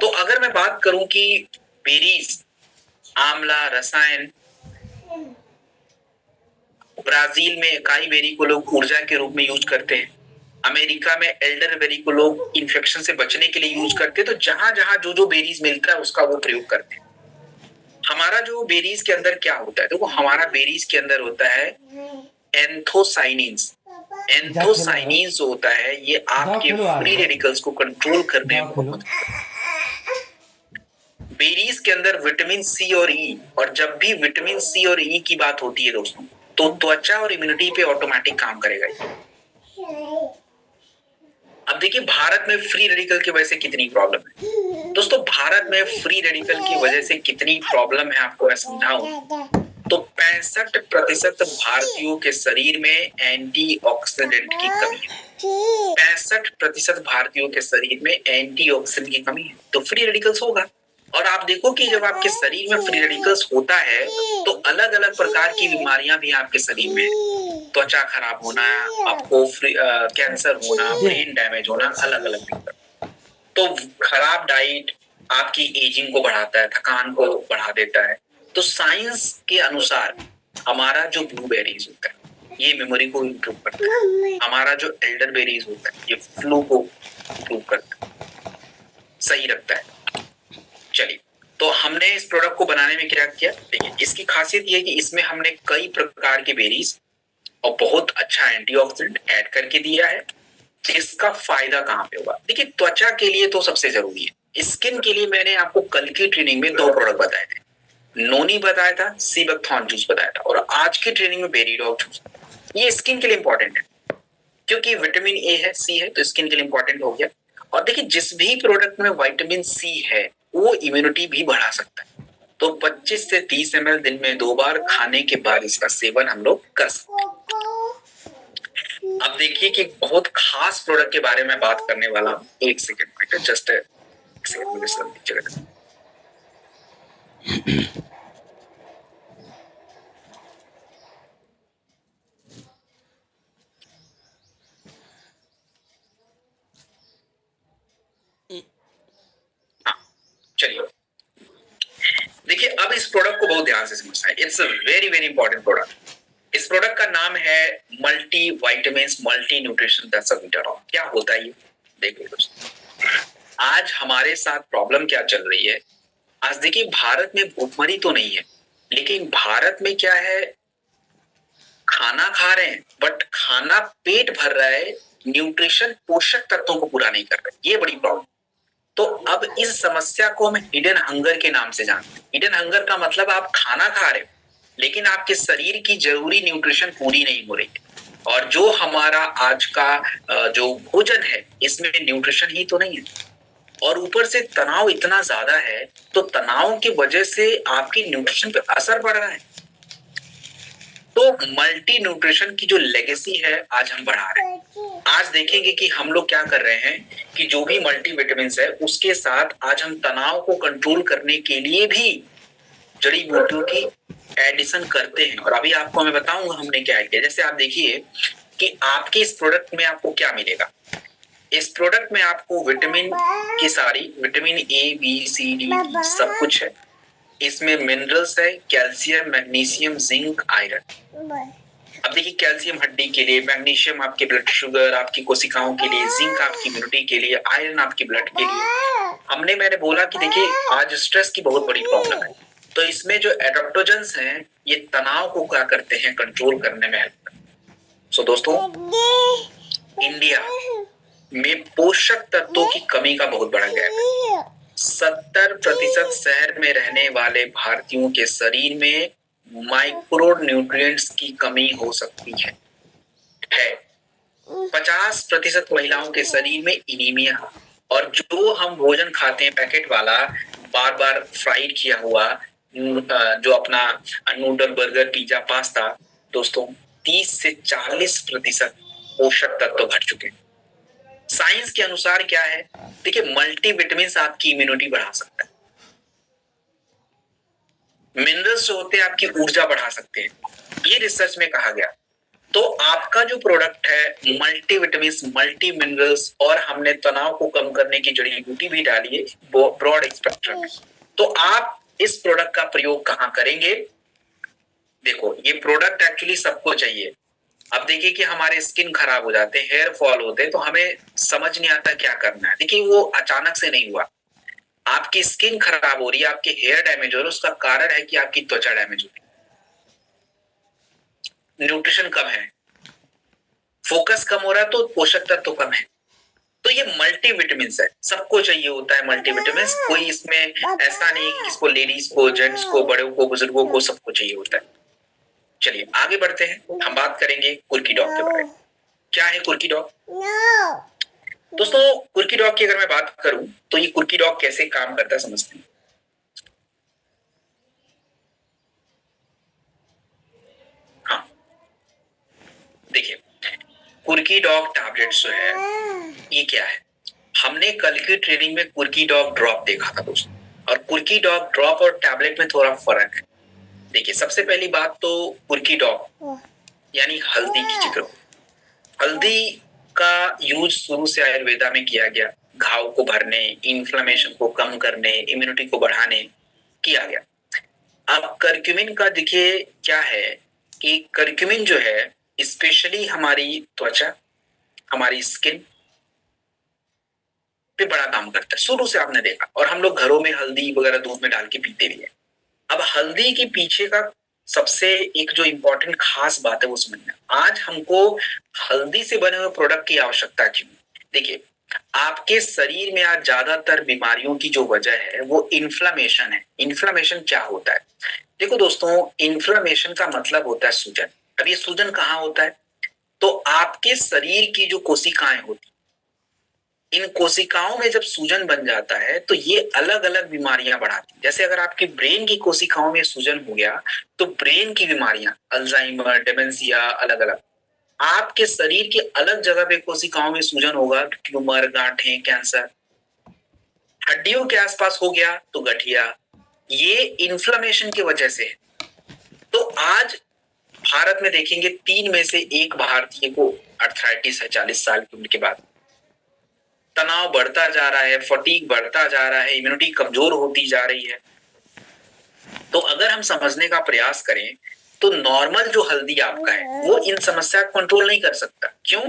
तो अगर मैं बात करूं कि बेरीज, आंवला, रसायन, ब्राजील में अकाई बेरी को लोग ऊर्जा के रूप में यूज करते हैं, अमेरिका में एल्डरबेरी को लोग इन्फेक्शन से बचने के लिए यूज करते हैं। तो जहां जहां जो जो बेरीज मिलता है उसका वो प्रयोग करते हैं। हमारा जो बेरीज के अंदर क्या होता है, देखो हमारा बेरीज के अंदर होता है एंथोसाइनिन्स। एंथोसाइनिन्स जो होता है ये आपके फ्री रेडिकल्स को कंट्रोल करने में बहुत मदद करता है। बेरीज के अंदर विटामिन सी और ई, और जब भी विटामिन सी और ई की बात होती है दोस्तों, तो त्वचा और इम्यूनिटी पे ऑटोमेटिक काम करेगा। अब देखिए भारत में फ्री रेडिकल की वजह से कितनी प्रॉब्लम है दोस्तों। भारत में फ्री रेडिकल की वजह से कितनी प्रॉब्लम है आपको मैं समझाऊं तो 65% भारतीयों के शरीर में एंटीऑक्सीडेंट की कमी है। 65% भारतीयों के शरीर में एंटीऑक्सीडेंट की कमी है, तो फ्री रेडिकल्स होगा। और आप देखो कि जब आपके शरीर में फ्री रेडिकल्स होता है तो अलग अलग प्रकार की बीमारियां भी आपके शरीर में, त्वचा खराब होना, आपको कैंसर होना, ब्रेन डैमेज होना, अलग अलग दिक्कत। तो खराब डाइट आपकी एजिंग को बढ़ाता है, थकान को बढ़ा देता है। तो साइंस के अनुसार हमारा जो ब्लूबेरीज होता है ये मेमोरी को इम्प्रूव करता है, हमारा जो एल्डरबेरीज होता है ये फ्लू को इम्प्रूव करता है, सही रखता है। चलिए, तो हमने इस प्रोडक्ट को बनाने में क्या किया, देखिए इसकी खासियत ये है कि इसमें हमने कई प्रकार के बेरीज और बहुत अच्छा एंटीऑक्सीडेंट ऐड करके दिया है। इसका फायदा कहाँ पे होगा, देखिए त्वचा के लिए तो सबसे जरूरी है। स्किन के लिए मैंने आपको कल की ट्रेनिंग में 2 प्रोडक्ट बताए थे, नोनी बताया था, सीबकथॉर्न जूस बताया था, और आज की ट्रेनिंग में बेरी डॉग जूस। ये स्किन के लिए इंपॉर्टेंट है क्योंकि विटामिन ए है, सी है, तो स्किन के लिए इंपॉर्टेंट हो गया। और देखिए जिस भी प्रोडक्ट में विटामिन सी है वो इम्यूनिटी भी बढ़ा सकता है। तो 25 से 30 ml दिन में 2 बार खाने के बाद इसका सेवन हम लोग कर सकते हैं। अब देखिए कि बहुत खास प्रोडक्ट के बारे में बात करने वाला हूं। एक सेकेंड, जस्ट एक सेकेंड। चलिए, देखिए अब इस प्रोडक्ट को बहुत ध्यान से समझना है। It's a very very important product. इस प्रोडक्ट का नाम है मल्टी वाइटामिन मल्टी न्यूट्रिशन दसविटारॉल। क्या होता है ये, देखिए दोस्तों, आज हमारे साथ प्रॉब्लम क्या चल रही है। आज देखिए भारत में भूखमरी तो नहीं है, लेकिन भारत में क्या है, खाना खा रहे हैं बट खाना पेट भर रहा है, न्यूट्रिशन पोषक तत्वों को पूरा नहीं कर रहे, ये बड़ी प्रॉब्लम। तो अब इस समस्या को हम हिडन हंगर के नाम से जानते हैं। हिडन हंगर का मतलब आप खाना खा रहे हो लेकिन आपके शरीर की जरूरी न्यूट्रिशन पूरी नहीं हो रही है। और जो हमारा आज का जो भोजन है इसमें न्यूट्रिशन ही तो नहीं है, और ऊपर से तनाव इतना ज्यादा है, तो तनाव की वजह से आपकी न्यूट्रिशन पे असर पड़ रहा है। तो मल्टी न्यूट्रिशन की जो लेगेसी है आज हम बढ़ा रहे हैं। आज देखेंगे कि हम लोग क्या कर रहे हैं कि जो भी मल्टी विटामिन है उसके साथ आज हम तनाव को कंट्रोल करने के लिए भी जड़ी बूटियों की एडिशन करते हैं। और अभी आपको मैं बताऊंगा हमने क्या किया। जैसे आप देखिए कि आपके इस प्रोडक्ट में आपको क्या मिलेगा। इस प्रोडक्ट में आपको विटामिन की सारी, vitamin A B C D सब कुछ है। इसमें मिनरल्स है, कैल्शियम, मैग्नीशियम, जिंक, आयरन। अब देखिए कैल्शियम हड्डी के लिए, मैग्नीशियम आपके ब्लड शुगर, आपकी कोशिकाओं के लिए, जिंक आपकी इम्यूनिटी के लिए, आयरन आपके ब्लड के लिए। मैंने बोला कि देखिए आज स्ट्रेस की बहुत बड़ी प्रॉब्लम है, तो इसमें जो एडाप्टोजेंस हैं ये तनाव को क्या करते हैं, कंट्रोल करने में हेल्प करते हैं। सो दोस्तों, इंडिया में पोषक तत्वों की कमी का बहुत बड़ा गैप है। 70% शहर में रहने वाले भारतीयों के शरीर में माइक्रो न्यूट्रिएंट्स की कमी हो सकती है। 50% महिलाओं के शरीर में इनीमिया, और जो हम भोजन खाते हैं पैकेट वाला, बार बार फ्राइड किया हुआ, जो अपना नूडल, बर्गर, पिज्जा, पास्ता, दोस्तों 30 से 40% पोषक तत्व घट चुके हैं। साइंस के अनुसार क्या है, देखिए मल्टीविटामिन आपकी इम्यूनिटी बढ़ा सकता है, मिनरल्स जो होते हैं आपकी ऊर्जा बढ़ा सकते हैं, ये रिसर्च में कहा गया। तो आपका जो प्रोडक्ट है मल्टीविटामिन, मल्टी मिनरल्स, और हमने तनाव को कम करने की जड़ी बूटी भी डाली है ब्रॉड स्पेक्ट्रम में। तो आप इस प्रोडक्ट का प्रयोग कहां करेंगे? देखो, ये प्रोडक्ट एक्चुअली सबको चाहिए। अब देखिए कि हमारे स्किन खराब हो जाते हैं, हेयर फॉल होते हैं, तो हमें समझ नहीं आता क्या करना है। देखिए वो अचानक से नहीं हुआ, आपकी स्किन खराब हो रही है, आपके हेयर डैमेज हो रहे हैं, उसका कारण है कि आपकी त्वचा डैमेज हो रही है, न्यूट्रिशन कम है, फोकस कम हो रहा है, तो पोषक तत्व तो कम है। तो ये मल्टीविटामिन है, सबको चाहिए होता है मल्टीविटामिन। कोई इसमें ऐसा नहीं कि किसको, लेडीज को, जेंट्स को, बड़ों को, बुजुर्गों को, सबको चाहिए होता है। चलिए आगे बढ़ते हैं, हम बात करेंगे कुर्की डॉग के बारे में। क्या है कुर्की डॉग? दोस्तों कुर्की डॉग की अगर मैं बात करूं तो ये कुर्की डॉग कैसे काम करता है समझते हैं। हाँ, देखिए कुर्की डॉग टैबलेट्स जो है ये क्या है, हमने कल की ट्रेनिंग में कुर्की डॉग ड्रॉप देखा था दोस्तों, और कुर्की डॉग ड्रॉप और टैबलेट में थोड़ा फर्क है। देखिए सबसे पहली बात तो कुर्की डॉग यानी हल्दी की जिक्र हो। हल्दी का यूज शुरू से आयुर्वेदा में किया गया, घाव को भरने, इन्फ्लेमेशन को कम करने, इम्यूनिटी को बढ़ाने किया गया। अब करक्यूमिन का देखिए क्या है कि करक्यूमिन जो है स्पेशली हमारी त्वचा, हमारी स्किन पे बड़ा काम करता है, शुरू से आपने देखा, और हम लोग घरों में हल्दी वगैरह दूध में डाल के पीते भी है। अब हल्दी के पीछे का सबसे एक जो इंपॉर्टेंट खास बात है वो समझना, आज हमको हल्दी से बने हुए प्रोडक्ट की आवश्यकता क्यों? देखिए आपके शरीर में आज ज्यादातर बीमारियों की जो वजह है वो इन्फ्लामेशन है। इन्फ्लामेशन क्या होता है? देखो दोस्तों, इन्फ्लामेशन का मतलब होता है सूजन। अब ये सूजन कहाँ होता है? तो आपके शरीर की जो कोशिकाएं होती, इन कोशिकाओं में जब सूजन बन जाता है तो ये अलग अलग बीमारियां बढ़ाती हैं। जैसे अगर आपकी ब्रेन की कोशिकाओं में सूजन हो गया तो ब्रेन की बीमारियां, अल्जाइमर, डिमेंशिया, अलग अलग। आपके शरीर के अलग जगह पे कोशिकाओं में सूजन होगा, ट्यूमर, गांठें, कैंसर। हड्डियों के आसपास हो गया तो गठिया, ये इन्फ्लेमेशन की वजह से है। तो आज भारत में देखेंगे 3 में से 1 भारतीय को अर्थराइटिस है 40 साल की उम्र के बाद। तनाव बढ़ता जा रहा है, फटीग बढ़ता जा रहा है, इम्यूनिटी कमजोर होती जा रही है। तो अगर हम समझने का प्रयास करें तो नॉर्मल जो हल्दी आपका है वो इन समस्या को कंट्रोल नहीं कर सकता। क्यों?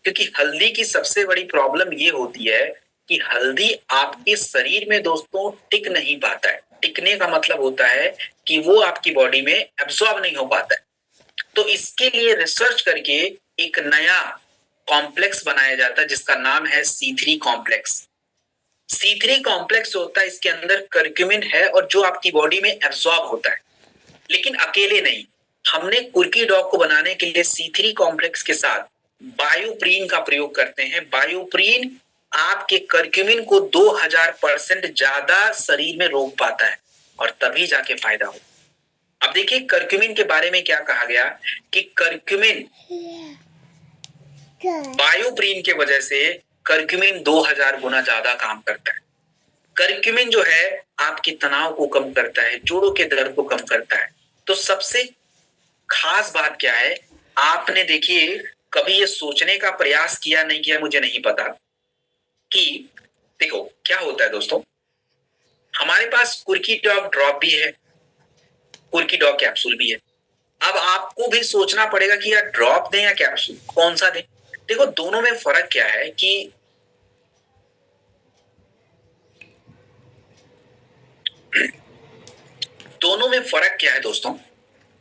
क्योंकि हल्दी की सबसे बड़ी प्रॉब्लम ये होती है कि हल्दी आपके शरीर में दोस्तों टिक नहीं पाता है। टिकने का मतलब होता है कि वो आपकी बॉडी में एब्जॉर्ब नहीं हो पाता है। तो इसके लिए रिसर्च करके एक नया कॉम्प्लेक्स बनाया जाता है जिसका नाम है C3 कॉम्प्लेक्स। C3 कॉम्प्लेक्स जो होता है इसके अंदर करक्यूमिन है और जो आपकी बॉडी में एब्जॉर्ब होता है, लेकिन अकेले नहीं। हमने कुर्की डॉग को बनाने के लिए C3 कॉम्प्लेक्स के साथ बायोप्रीन का प्रयोग करते हैं। बायोप्रीन आपके करक्यूमिन को 2000% ज्यादा शरीर में रोक पाता है और तभी जाके फायदा हो। अब देखिए करक्यूमिन के बारे में क्या कहा गया कि करक्यूमिन बायोप्रीन के वजह से करक्यूमिन 2000 गुना ज्यादा काम करता है। करक्यूमिन जो है आपके तनाव को कम करता है, जोड़ों के दर्द को कम करता है। तो सबसे खास बात क्या है, आपने देखिए कभी ये सोचने का प्रयास किया नहीं किया मुझे नहीं पता कि देखो क्या होता है दोस्तों, हमारे पास कुर्की डॉग ड्रॉप भी है, कुर्की डॉग कैप्सूल भी है। अब आपको भी सोचना पड़ेगा कि यार ड्रॉप दें या कैप्सूल, कौन सा दें? देखो दोनों में फर्क क्या है कि दोनों में फर्क क्या है दोस्तों?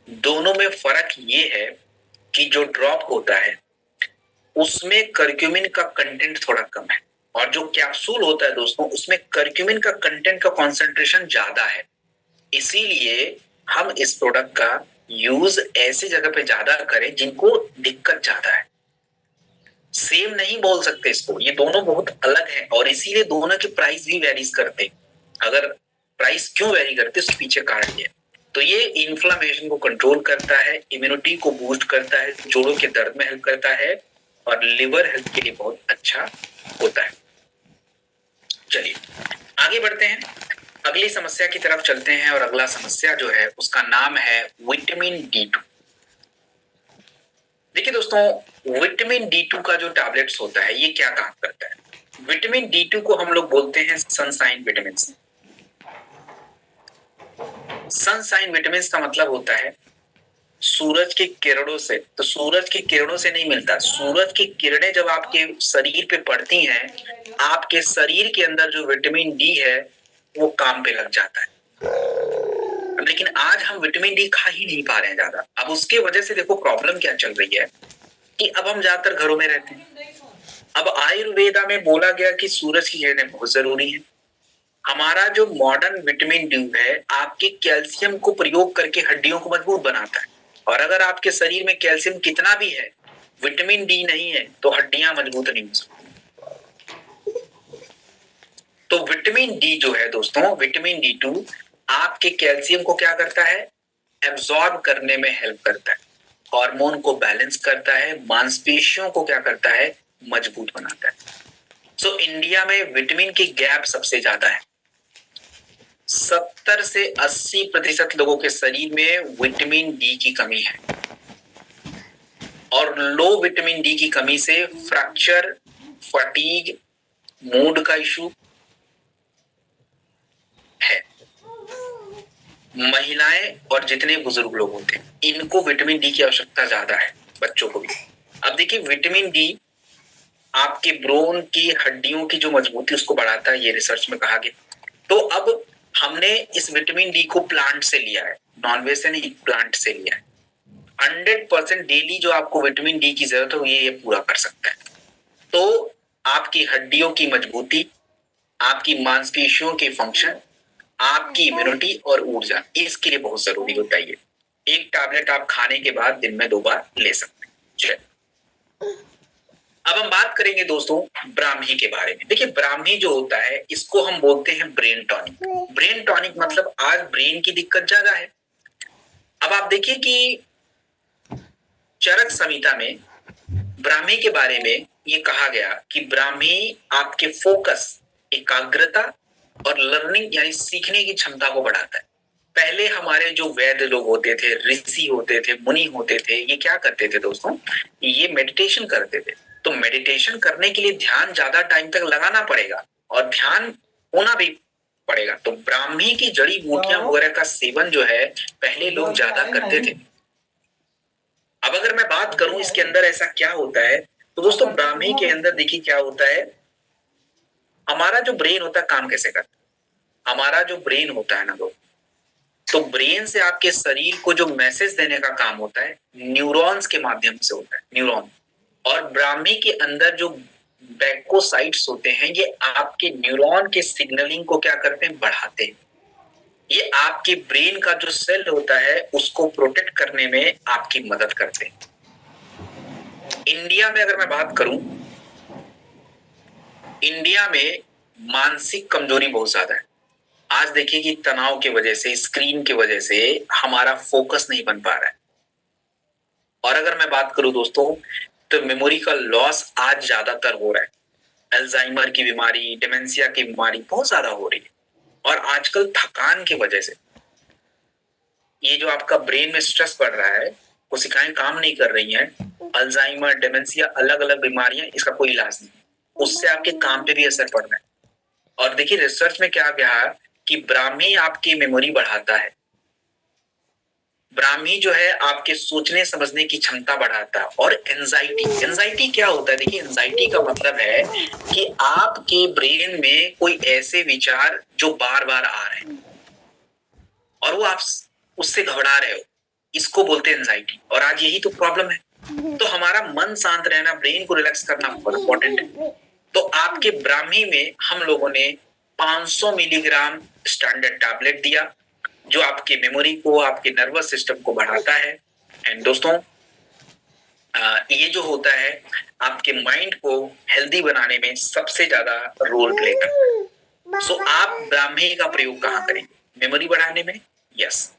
दोनों में फर्क ये है कि जो ड्रॉप होता है उसमें करक्यूमिन का कंटेंट थोड़ा कम है, और जो कैप्सूल होता है दोस्तों उसमें करक्यूमिन का कंटेंट का कॉन्सेंट्रेशन ज्यादा है। इसीलिए हम इस प्रोडक्ट का यूज ऐसी जगह पे ज्यादा करें जिनको दिक्कत ज्यादा है। सेम नहीं बोल सकते इसको, ये दोनों बहुत अलग है, और इसीलिए दोनों के प्राइस भी वेरीज करते। अगर प्राइस क्यों वेरी करते उसके पीछे कारण है। तो ये इन्फ्लामेशन को कंट्रोल करता है, इम्यूनिटी को बूस्ट करता है, जोड़ों के दर्द में हेल्प करता है, और लिवर हेल्थ के लिए बहुत अच्छा होता है। चलिए आगे बढ़ते हैं, अगली समस्या की तरफ चलते हैं, और अगला समस्या जो है उसका नाम है विटामिन D2। देखिए दोस्तों, विटामिन D2 का जो टैबलेट्स होता है ये क्या काम करता है? विटामिन D2 को हम लोग बोलते हैं सनशाइन विटामिन। सनशाइन विटामिन का मतलब होता है सूरज की किरणों से। तो सूरज की किरणों से नहीं मिलता, सूरज की किरणें जब आपके शरीर पे पड़ती हैं, आपके शरीर के अंदर जो विटामिन डी है वो काम पे लग जाता है। लेकिन आज हम विटामिन डी खा ही नहीं पा रहे हैं ज्यादा। अब उसके वजह से देखो प्रॉब्लम क्या चल रही है कि अब हम ज्यादातर घरों में रहते हैं। अब आयुर्वेदा में बोला गया कि सूरज की किरणें बहुत जरूरी है। हमारा जो मॉडर्न विटामिन डी है आपके कैल्शियम को प्रयोग करके हड्डियों को मजबूत बनाता है, और अगर आपके शरीर में कैल्शियम कितना भी है, विटामिन डी नहीं है तो हड्डियां मजबूत नहीं हो सकती। तो विटामिन डी जो है दोस्तों, विटामिन D2 आपके कैल्शियम को क्या करता है? एब्जॉर्ब करने में हेल्प करता है, हार्मोन को बैलेंस करता है, मांसपेशियों को क्या करता है? मजबूत बनाता है। सो इंडिया में विटामिन की गैप सबसे ज्यादा है। 70 से 80% लोगों के शरीर में विटामिन डी की कमी है, और लो विटामिन डी की कमी से फ्रैक्चर, फटीग, मूड का इशू है। महिलाएं और जितने बुजुर्ग लोग होते हैं इनको विटामिन डी की आवश्यकता ज्यादा है, बच्चों को भी। अब देखिए विटामिन डी आपके ब्रोन की हड्डियों की जो मजबूती उसको बढ़ाता है, ये रिसर्च में कहा गया। तो अब हमने इस विटामिन डी को प्लांट से लिया है, नॉनवेज से नहीं, प्लांट से लिया है। 100% डेली जो आपको विटामिन डी की जरूरत है ये पूरा कर सकता है। तो आपकी हड्डियों की मजबूती, आपकी मांसपेशियों के फंक्शन, आपकी इम्यूनिटी और ऊर्जा, इसके लिए बहुत जरूरी होता है। एक टैबलेट आप खाने के बाद दिन में 2 बार ले सकते हैं। चलिए अब हम बात करेंगे दोस्तों ब्राह्मी के बारे में। देखिए ब्राह्मी जो होता है इसको हम बोलते हैं ब्रेन टॉनिक। ब्रेन टॉनिक मतलब आज ब्रेन की दिक्कत ज्यादा है। अब आप देखिए कि चरक संहिता में ब्राह्मी के बारे में ये कहा गया कि ब्राह्मी आपके फोकस, एकाग्रता और लर्निंग यानी सीखने की क्षमता को बढ़ाता है। पहले हमारे जो वैद्य लोग होते थे, ऋषि होते थे, मुनि होते थे, ये क्या करते थे दोस्तों? ये मेडिटेशन करते थे। तो मेडिटेशन करने के लिए ध्यान ज्यादा टाइम तक लगाना पड़ेगा और ध्यान होना भी पड़ेगा। तो ब्राह्मी की जड़ी बूटियां वगैरह का सेवन जो है पहले लोग ज्यादा करते थे। अब अगर मैं बात करूं इसके अंदर ऐसा क्या होता है, तो दोस्तों ब्राह्मी के अंदर देखिए क्या होता है। हमारा जो ब्रेन होता है काम कैसे करता है? हमारा जो ब्रेन होता है ना दोस्तों, तो ब्रेन से आपके शरीर को जो मैसेज देने का काम होता है न्यूरॉन्स के माध्यम से होता है, न्यूरॉन। और ब्राह्मी के अंदर जो बैकोसाइट्स होते हैं ये आपके न्यूरॉन के सिग्नलिंग को क्या करते हैं? बढ़ाते हैं। ये आपके ब्रेन का जो सेल होता है उसको प्रोटेक्ट करने में आपकी मदद करते हैं। इंडिया में अगर मैं बात करूं, इंडिया में मानसिक कमजोरी बहुत ज्यादा है। आज देखिए कि तनाव की वजह से, स्क्रीन की वजह से हमारा फोकस नहीं बन पा रहा है। और अगर मैं बात करूं दोस्तों तो मेमोरी का लॉस आज ज्यादातर हो रहा है। अल्जाइमर की बीमारी, डिमेंशिया की बीमारी बहुत ज्यादा हो रही है। और आजकल थकान की वजह से ये जो आपका ब्रेन में स्ट्रेस बढ़ रहा है, कोशिकाएं काम नहीं कर रही हैं, अल्जाइमर, डिमेंशिया, अलग अलग बीमारियां, इसका कोई इलाज नहीं। उससे आपके काम पे भी असर पड़ रहा है। और देखिए रिसर्च में क्या कहा कि ब्राह्मी आपकी मेमोरी बढ़ाता है। ब्राह्मी जो है आपके सोचने समझने की क्षमता बढ़ाता है। और एंजाइटी क्या होता है? देखिए एंजाइटी का मतलब है कि आपके ब्रेन में कोई ऐसे विचार जो बार बार आ रहे हैं, और वो आप उससे घबरा रहे हो, इसको बोलते हैं एंजाइटी। और आज यही तो प्रॉब्लम है। तो हमारा मन शांत रहना, ब्रेन को रिलैक्स करना बहुत इंपॉर्टेंट है। तो आपके ब्राह्मी में हम लोगों ने 500 मिलीग्राम स्टैंडर्ड टैबलेट दिया, जो आपके मेमोरी को, आपके नर्वस सिस्टम को बढ़ाता है। एंड दोस्तों, ये जो होता है आपके माइंड को हेल्दी बनाने में सबसे ज्यादा रोल प्ले करता है। सो आप ब्राह्मी का प्रयोग कहाँ करेंगे? मेमोरी बढ़ाने में, यस।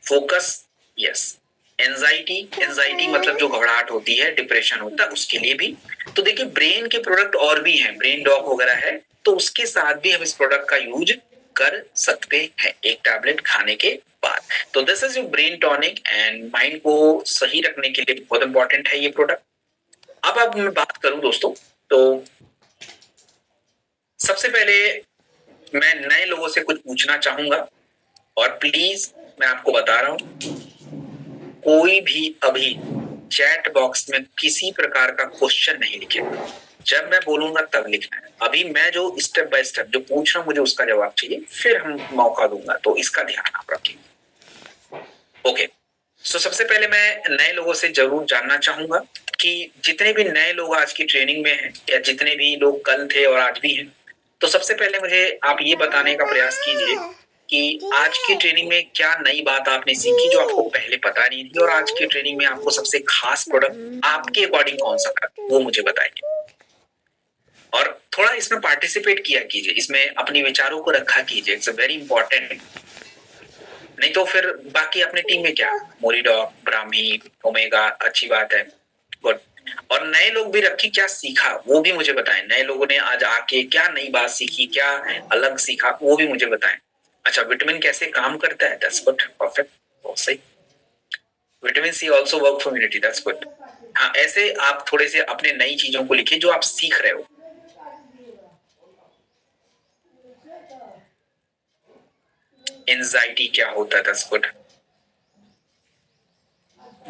Focus, yes. एंजाइटी मतलब जो घबराहट होती है, डिप्रेशन होता है, उसके लिए भी। तो देखिए, ब्रेन के प्रोडक्ट और भी हैं, ब्रेन डॉग वगैरह है, तो उसके साथ भी हम इस प्रोडक्ट का यूज कर सकते हैं एक टैबलेट खाने के बाद। तो this is your brain tonic and mind को सही रखने के लिए बहुत इंपॉर्टेंट है ये प्रोडक्ट। अब मैं बात करूं दोस्तों, तो सबसे पहले मैं नए लोगों से कुछ पूछना चाहूंगा, और प्लीज मैं आपको बता रहा हूं, कोई भी अभी चैट बॉक्स में किसी प्रकार का क्वेश्चन नहीं लिखेगा। जब मैं बोलूंगा तब लिखना है। अभी मैं जो स्टेप बाय स्टेप जो पूछ रहा हूं, मुझे उसका जवाब चाहिए, फिर हम मौका दूंगा, तो इसका ध्यान आप रखेंगे। ओके, सो सबसे पहले मैं नए लोगों से जरूर जानना चाहूंगा कि जितने भी नए लोग आज की ट्रेनिंग में हैं, या जितने भी लोग कल थे और आज भी हैं, तो सबसे पहले मुझे आप ये बताने का प्रयास कीजिए कि आज की ट्रेनिंग में क्या नई बात आपने सीखी जो आपको पहले पता नहीं थी, और आज की ट्रेनिंग में आपको सबसे खास प्रोडक्ट आपके अकॉर्डिंग कौन सा लगा, वो मुझे बताइए। और थोड़ा इसमें पार्टिसिपेट किया कीजिए, इसमें अपने विचारों को रखा कीजिए, इट्स वेरी इंपॉर्टेंट। नहीं तो फिर बाकी अपनी टीम में क्या, मोरीडॉग, ब्राह्मी, ओमेगा, अच्छी बात है, गुड। और नए लोग भी रखी, क्या सीखा वो भी मुझे बताएं। नए लोगों ने आज आके क्या नई बात सीखी, क्या अलग सीखा, वो भी मुझे बताएं। अच्छा, विटामिन कैसे काम करता है, दैट्स गुड, परफेक्ट, बहुत सही। Vitamin C also work for immunity, that's good. हाँ, ऐसे आप थोड़े से अपने नई चीजों को लिखिए जो आप सीख रहे हो। एंजाइटी क्या होता है, that's good.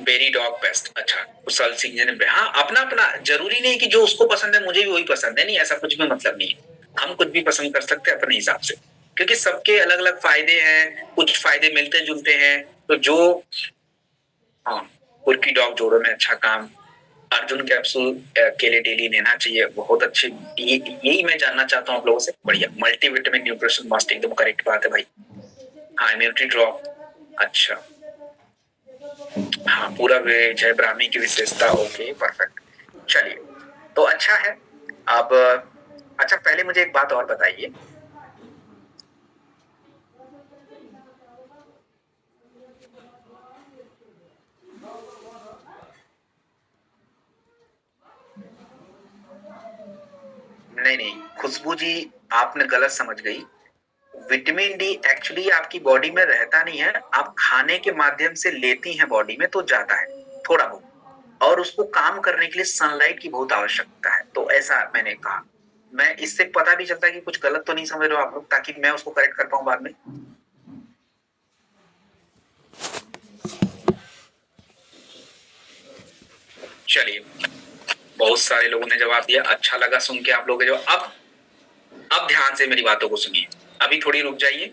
Very dog best, अच्छा, कुशल सिंह जी ने, हाँ, अपना अपना, जरूरी नहीं कि जो उसको पसंद है मुझे भी वही पसंद है, नहीं, ऐसा कुछ भी मतलब नहीं है। हम कुछ भी पसंद कर सकते हैं अपने हिसाब से, क्योंकि सबके अलग अलग फायदे हैं, कुछ फायदे मिलते जुलते हैं। तो जो, हाँ, कुर्की डॉग जोड़ों में अच्छा काम, अर्जुन कैप्सूल के लिए डेली लेना चाहिए, बहुत अच्छे। यही मैं जानना चाहता हूँ आप लोगों से, बढ़िया। मल्टीविटामिन न्यूट्रिशन मस्ट, एकदम करेक्ट बात है भाई। हाँ, इम्यूनिटी ड्रॉप, अच्छा, हाँ, पूरा वेज है, ब्राह्मी की विशेषता, ओके, परफेक्ट। चलिए, तो अच्छा है। अब अच्छा, पहले मुझे एक बात और बताइए, नहीं नहीं खुशबू जी, आपने गलत समझ गई। विटामिन डी एक्चुअली आपकी बॉडी में रहता नहीं है, आप खाने के माध्यम से लेती हैं बॉडी में, तो जाता है थोड़ा बहुत, और उसको काम करने के लिए सनलाइट की बहुत आवश्यकता है, तो ऐसा मैंने कहा। मैं इससे पता भी चलता है कि कुछ गलत तो नहीं समझ रहे हो आप लोग, ताकि मैं उसको करेक्ट कर पाऊं बाद में। चलिए, बहुत सारे लोगों ने जवाब दिया, अच्छा लगा सुन के आप लोगों के जवाब। अब ध्यान से मेरी बातों को सुनिए, अभी थोड़ी रुक जाइए,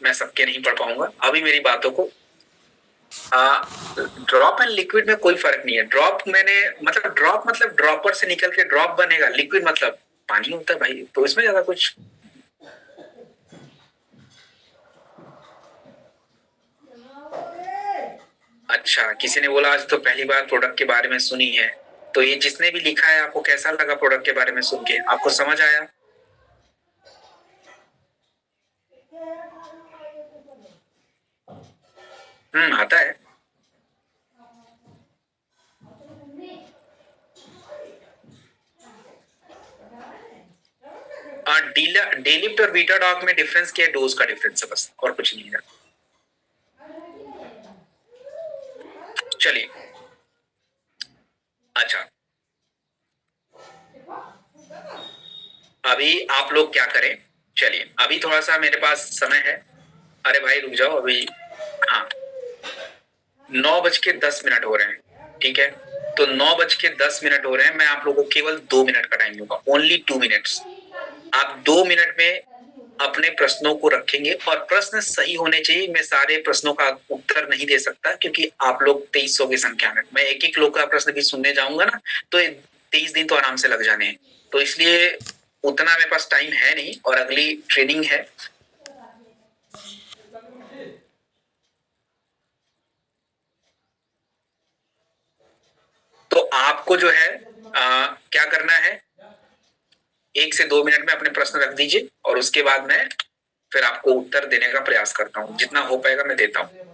मैं सबके नहीं पढ़ पाऊंगा, अभी मेरी बातों को। ड्रॉप एंड लिक्विड में कोई फर्क नहीं है। ड्रॉप मैंने मतलब, ड्रॉप मतलब ड्रॉपर से निकल के ड्रॉप बनेगा, लिक्विड मतलब पानी होता है भाई, तो इसमें ज्यादा कुछ। अच्छा, किसी ने बोला आज तो पहली बार प्रोडक्ट के बारे में सुनी है, तो ये जिसने भी लिखा है, आपको कैसा लगा प्रोडक्ट के बारे में सुन के, आपको समझ आया? आता है। डेलिप्ट और बीटाडॉग में डिफरेंस क्या है? डोज का डिफरेंस है बस, और कुछ नहीं है। चलिए, अच्छा, अभी आप लोग क्या करें, चलिए अभी थोड़ा सा मेरे पास समय है। अरे भाई रुक जाओ अभी, हाँ, 9:10 हो रहे हैं, ठीक है, तो 9:10 हो रहे हैं, मैं आप लोगों को केवल 2 मिनट का टाइम दूंगा, ओनली 2 मिनट्स। आप 2 मिनट में अपने प्रश्नों को रखेंगे और प्रश्न सही होने चाहिए। मैं सारे प्रश्नों का उत्तर नहीं दे सकता क्योंकि आप लोग 2300 की संख्या में, मैं एक एक लोग का प्रश्न भी सुनने जाऊंगा ना तो 23 दिन तो आराम से लग जाने हैं, तो इसलिए उतना मेरे पास टाइम है नहीं और अगली ट्रेनिंग है। तो आपको जो है क्या करना है, 1 से 2 मिनट में अपने प्रश्न रख दीजिए और उसके बाद मैं फिर आपको उत्तर देने का प्रयास करता हूँ, जितना हो पाएगा मैं देता हूँ।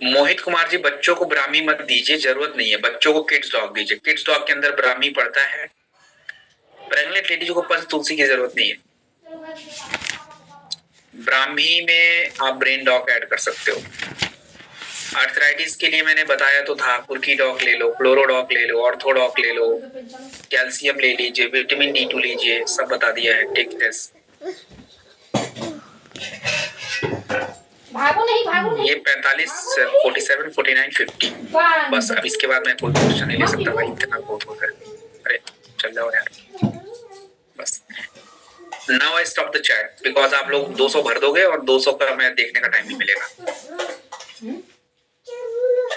मोहित कुमार जी, बच्चों को ब्राह्मी मत दीजिए, जरूरत नहीं है, बच्चों को किड्स डॉग दीजिए। किड्स डॉग के अंदर ब्राह्मी पड़ता है। प्रेग्नेंट लेडीज को पंच तुलसी की जरूरत नहीं है। ब्राह्मी में आप ब्रेन डॉग ऐड कर सकते हो। आर्थराइटिस के लिए मैंने बताया तो था, कुर्की डॉग ले लो, क्लोरोडॉग ले लो, ऑर्थोडॉग ले लो, कैल्शियम ले लीजिए, विटामिन D2 लीजिए, सब बता दिया है। Take this. भागो नहीं ये 45 47 49 50 बस। अब इसके बाद मैं कोई क्वेश्चन नहीं ले सकता भाई, इतना बहुत हो गया। अरे चल जाओ यार, बस। Now I stop the chat because आप लोग 200 भर दोगे और 200 का मैं देखने का टाइम नहीं मिलेगा।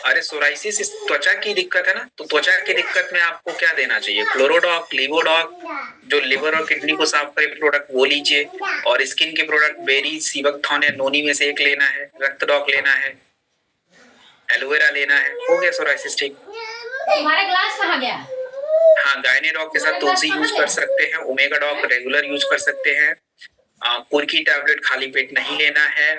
अरे सोराइसिस त्वचा की दिक्कत है ना, तो त्वचा की दिक्कत में आपको क्या देना चाहिए? क्लोरोडॉग, लिवोडॉग, जो लिवर और किडनी को साफ करे प्रोडक्ट वो लीजिए, और स्किन के प्रोडक्ट बेरी, सीवकथॉर्न या नोनी में से एक लेना है, रक्त डॉग लेना है, एलोवेरा लेना है, हो गया सोराइसिस ठीक। तुम्हारा ग्लास कहाँ गया? हाँ, गायनेडॉग के साथ तुलसी यूज कर सकते हैं, ओमेगा डॉग रेगुलर यूज कर सकते हैं। कुर्की टैबलेट खाली पेट नहीं लेना है।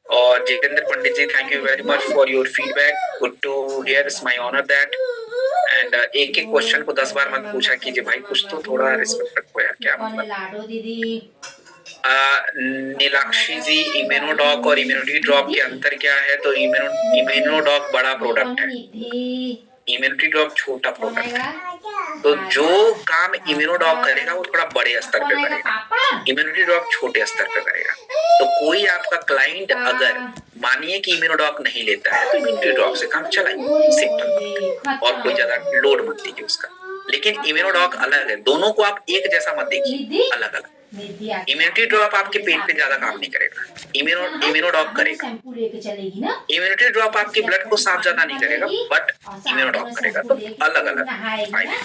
और Jitendra Pandit ji, thank you very much for your feedback, good to hear, it's my honour that. And एक एक क्वेश्चन को 10 बार मत पूछा कीजिए भाई, कुछ तो थोड़ा रिस्पेक्ट रखो यार, क्या मतलब। लाडो दीदी, नीलाक्षी जी, इम्यूनोडॉक और इम्यूनिटी ड्रॉप के अंतर क्या है? तो इम्यूनोडॉक बड़ा प्रोडक्ट है, इम्यूनिटी ड्रॉप छोटा प्रोडक्ट है। तो जो काम इम्यूनोडॉक करेगा वो थोड़ा बड़े स्तर पे करेगा, इम्यूनिटी ड्रॉप छोटे स्तर पे करेगा। तो कोई आपका क्लाइंट अगर मानिए कि इम्यूनोडॉक नहीं लेता है तो इम्यूनिटी ड्रॉप से काम चलाइए, सिंपल, और कोई ज्यादा लोड मत दीजिए उसका। लेकिन इम्यूनोडॉक अलग है, दोनों को आप एक जैसा मत देखिए, अलग अलग। इम्यूनिटी ड्रॉप आपके पेट पे ज्यादा काम नहीं करेगा, इम्यूनोडॉक करेगा। इम्यूनिटी ड्रॉप आपके ब्लड को साफ ज्यादा नहीं करेगा, बट इम्यूनोडॉक करेगा। तो अलग अलग फायदे।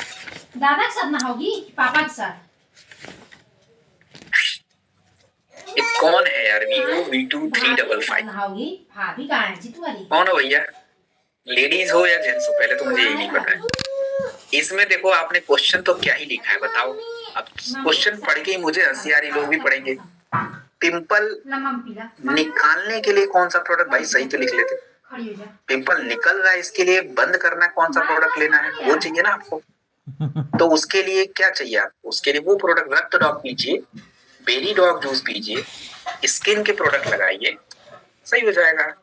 दादा के साथ नहाओगी, पापा के साथ? ये कौन है यार? Vivo V2 355 नहाओगी? भाभी कहाँ है जी तुम्हारी? कौन हो भैया? लेडीज हो या जेंट्स हो, पहले तो मुझे यही नहीं पता है। इसमें देखो आपने क्वेश्चन तो क्या ही लिखा है बताओ। अब क्वेश्चन पढ़ के ही मुझे हंसी आ रही, लोग भी पढ़ेंगे। पिंपल निकालने के लिए कौन सा प्रोडक्ट? भाई सही तो लिख लेते। पिंपल निकल रहा है, इसके लिए बंद करना कौन सा प्रोडक्ट लेना है, वो चाहिए ना आपको। तो उसके लिए क्या चाहिए आपको? उसके लिए वो प्रोडक्ट, रक्त डॉग पीजिए, बेरी डॉग जूस पीजिए, स्किन के प्रोडक्ट लगाइए, सही हो जाएगा।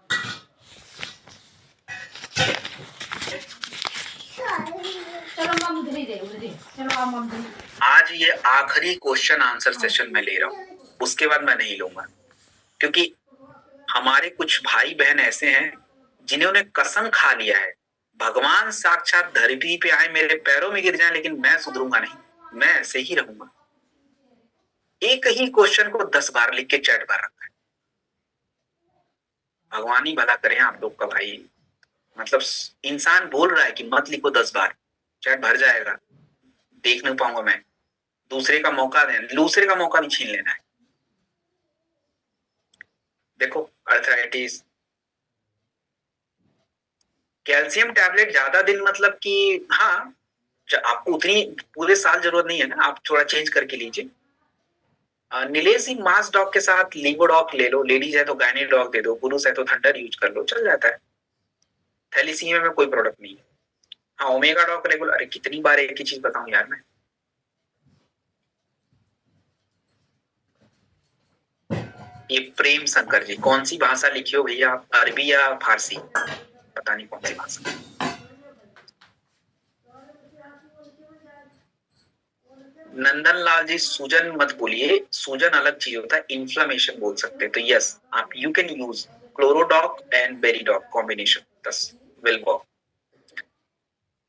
आज ये आखिरी क्वेश्चन आंसर सेशन में ले रहा हूँ, उसके बाद मैं नहीं लूंगा, क्योंकि हमारे कुछ भाई बहन ऐसे हैं जिन्होंने कसम खा लिया है, भगवान साक्षात धरती पे आए मेरे पैरों में गिर जाए लेकिन मैं सुधरूंगा नहीं, मैं ऐसे ही रहूंगा। एक ही क्वेश्चन को 10 बार लिख के चैट पर रखा है। भगवान ही भला करें आप लोग का भाई, मतलब इंसान बोल रहा है कि मत लिखो 10 बार, चैट भर जाएगा, देख नहीं पाऊंगा मैं। दूसरे का मौका भी छीन लेना है। देखो अर्थराइटिस, कैल्शियम टैबलेट ज्यादा दिन, मतलब कि हाँ आपको उतनी पूरे साल जरूरत नहीं है ना, आप थोड़ा चेंज करके लीजिए। नीलेश सिंह, मास डॉग के साथ लिवोडॉग ले लो, लेडीज है तो गायनी डॉग दे दो, पुरुष है तो थंडर यूज कर लो, चल जाता है। थैलीसीमिया में कोई प्रोडक्ट नहीं है। हाँ, ओमेगा डॉग रेगुलर। अरे कितनी बार एक ही चीज बताऊं यार मैं। ये प्रेम शंकर जी, कौन सी भाषा लिखी हो भैया आप, अरबी या फारसी? पता नहीं कौन सी भाषा। नंदन लाल जी सूजन मत बोलिए, सूजन अलग चीज होता है, इन्फ्लामेशन बोल सकते हैं। तो यस, आप you can use chlorodoc and berrydoc combination, this will work.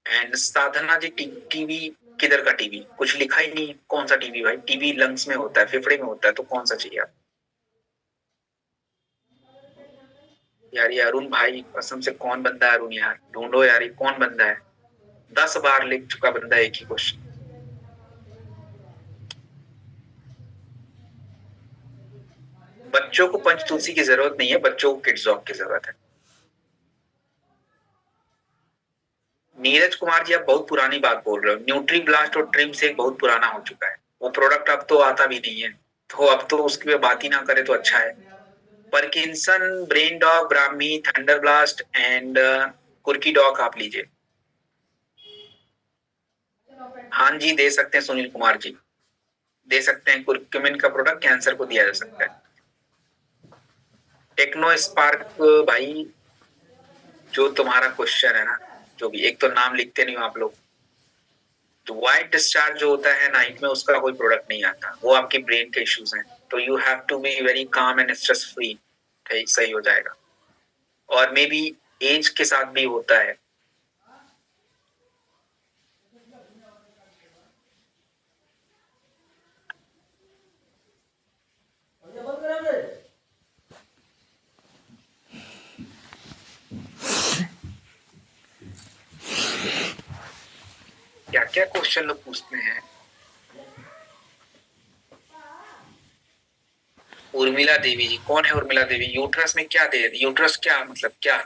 And Sadhana ji, TB किधर का टीबी? कुछ लिखा ही नहीं, कौन सा टीबी भाई? टीबी लंग्स में होता है, फेफड़े में होता है, तो कौन सा चाहिए आप? यार ये अरुण भाई, कसम से कौन बंदा है अरुण यार? ढूंढो यार, ये कौन बंदा है? 10 बार लिख चुका बंदा एक ही क्वेश्चन। बच्चों को पंचतुलसी की जरूरत नहीं है, बच्चों को किड्सॉक की जरूरत है। नीरज कुमार जी, आप बहुत पुरानी बात बोल रहे हो। न्यूट्री ब्लास्ट और ट्रिम से बहुत पुराना हो चुका है वो प्रोडक्ट, अब तो आता भी नहीं है, तो अब तो उसकी पे बात ही ना करे तो अच्छा है। Parkinson, brain doc, Brahmi, thunder blast and कुर्की डॉग आप लीजिए। हाँ जी, दे सकते हैं सुनील कुमार जी, दे सकते हैं। कुर्क्यूमिन का प्रोडक्ट कैंसर को दिया जा सकता है। टेक्नो स्पार्क भाई, जो तुम्हारा क्वेश्चन है ना, जो भी, एक तो नाम लिखते नहीं हो आप लोग। तो व्हाइट डिस्चार्ज जो होता है नाइट में, उसका कोई प्रोडक्ट नहीं आता, वो आपके ब्रेन के इश्यूज हैं। तो you have to be very calm and stress free, सही हो जाएगा। और मे बी एज के साथ भी होता है। क्या क्या क्वेश्चन लोग पूछते हैं। उर्मिला देवी जी, कौन है उर्मिला देवी? यूट्रस में क्या दे, यूट्रस क्या मतलब क्या?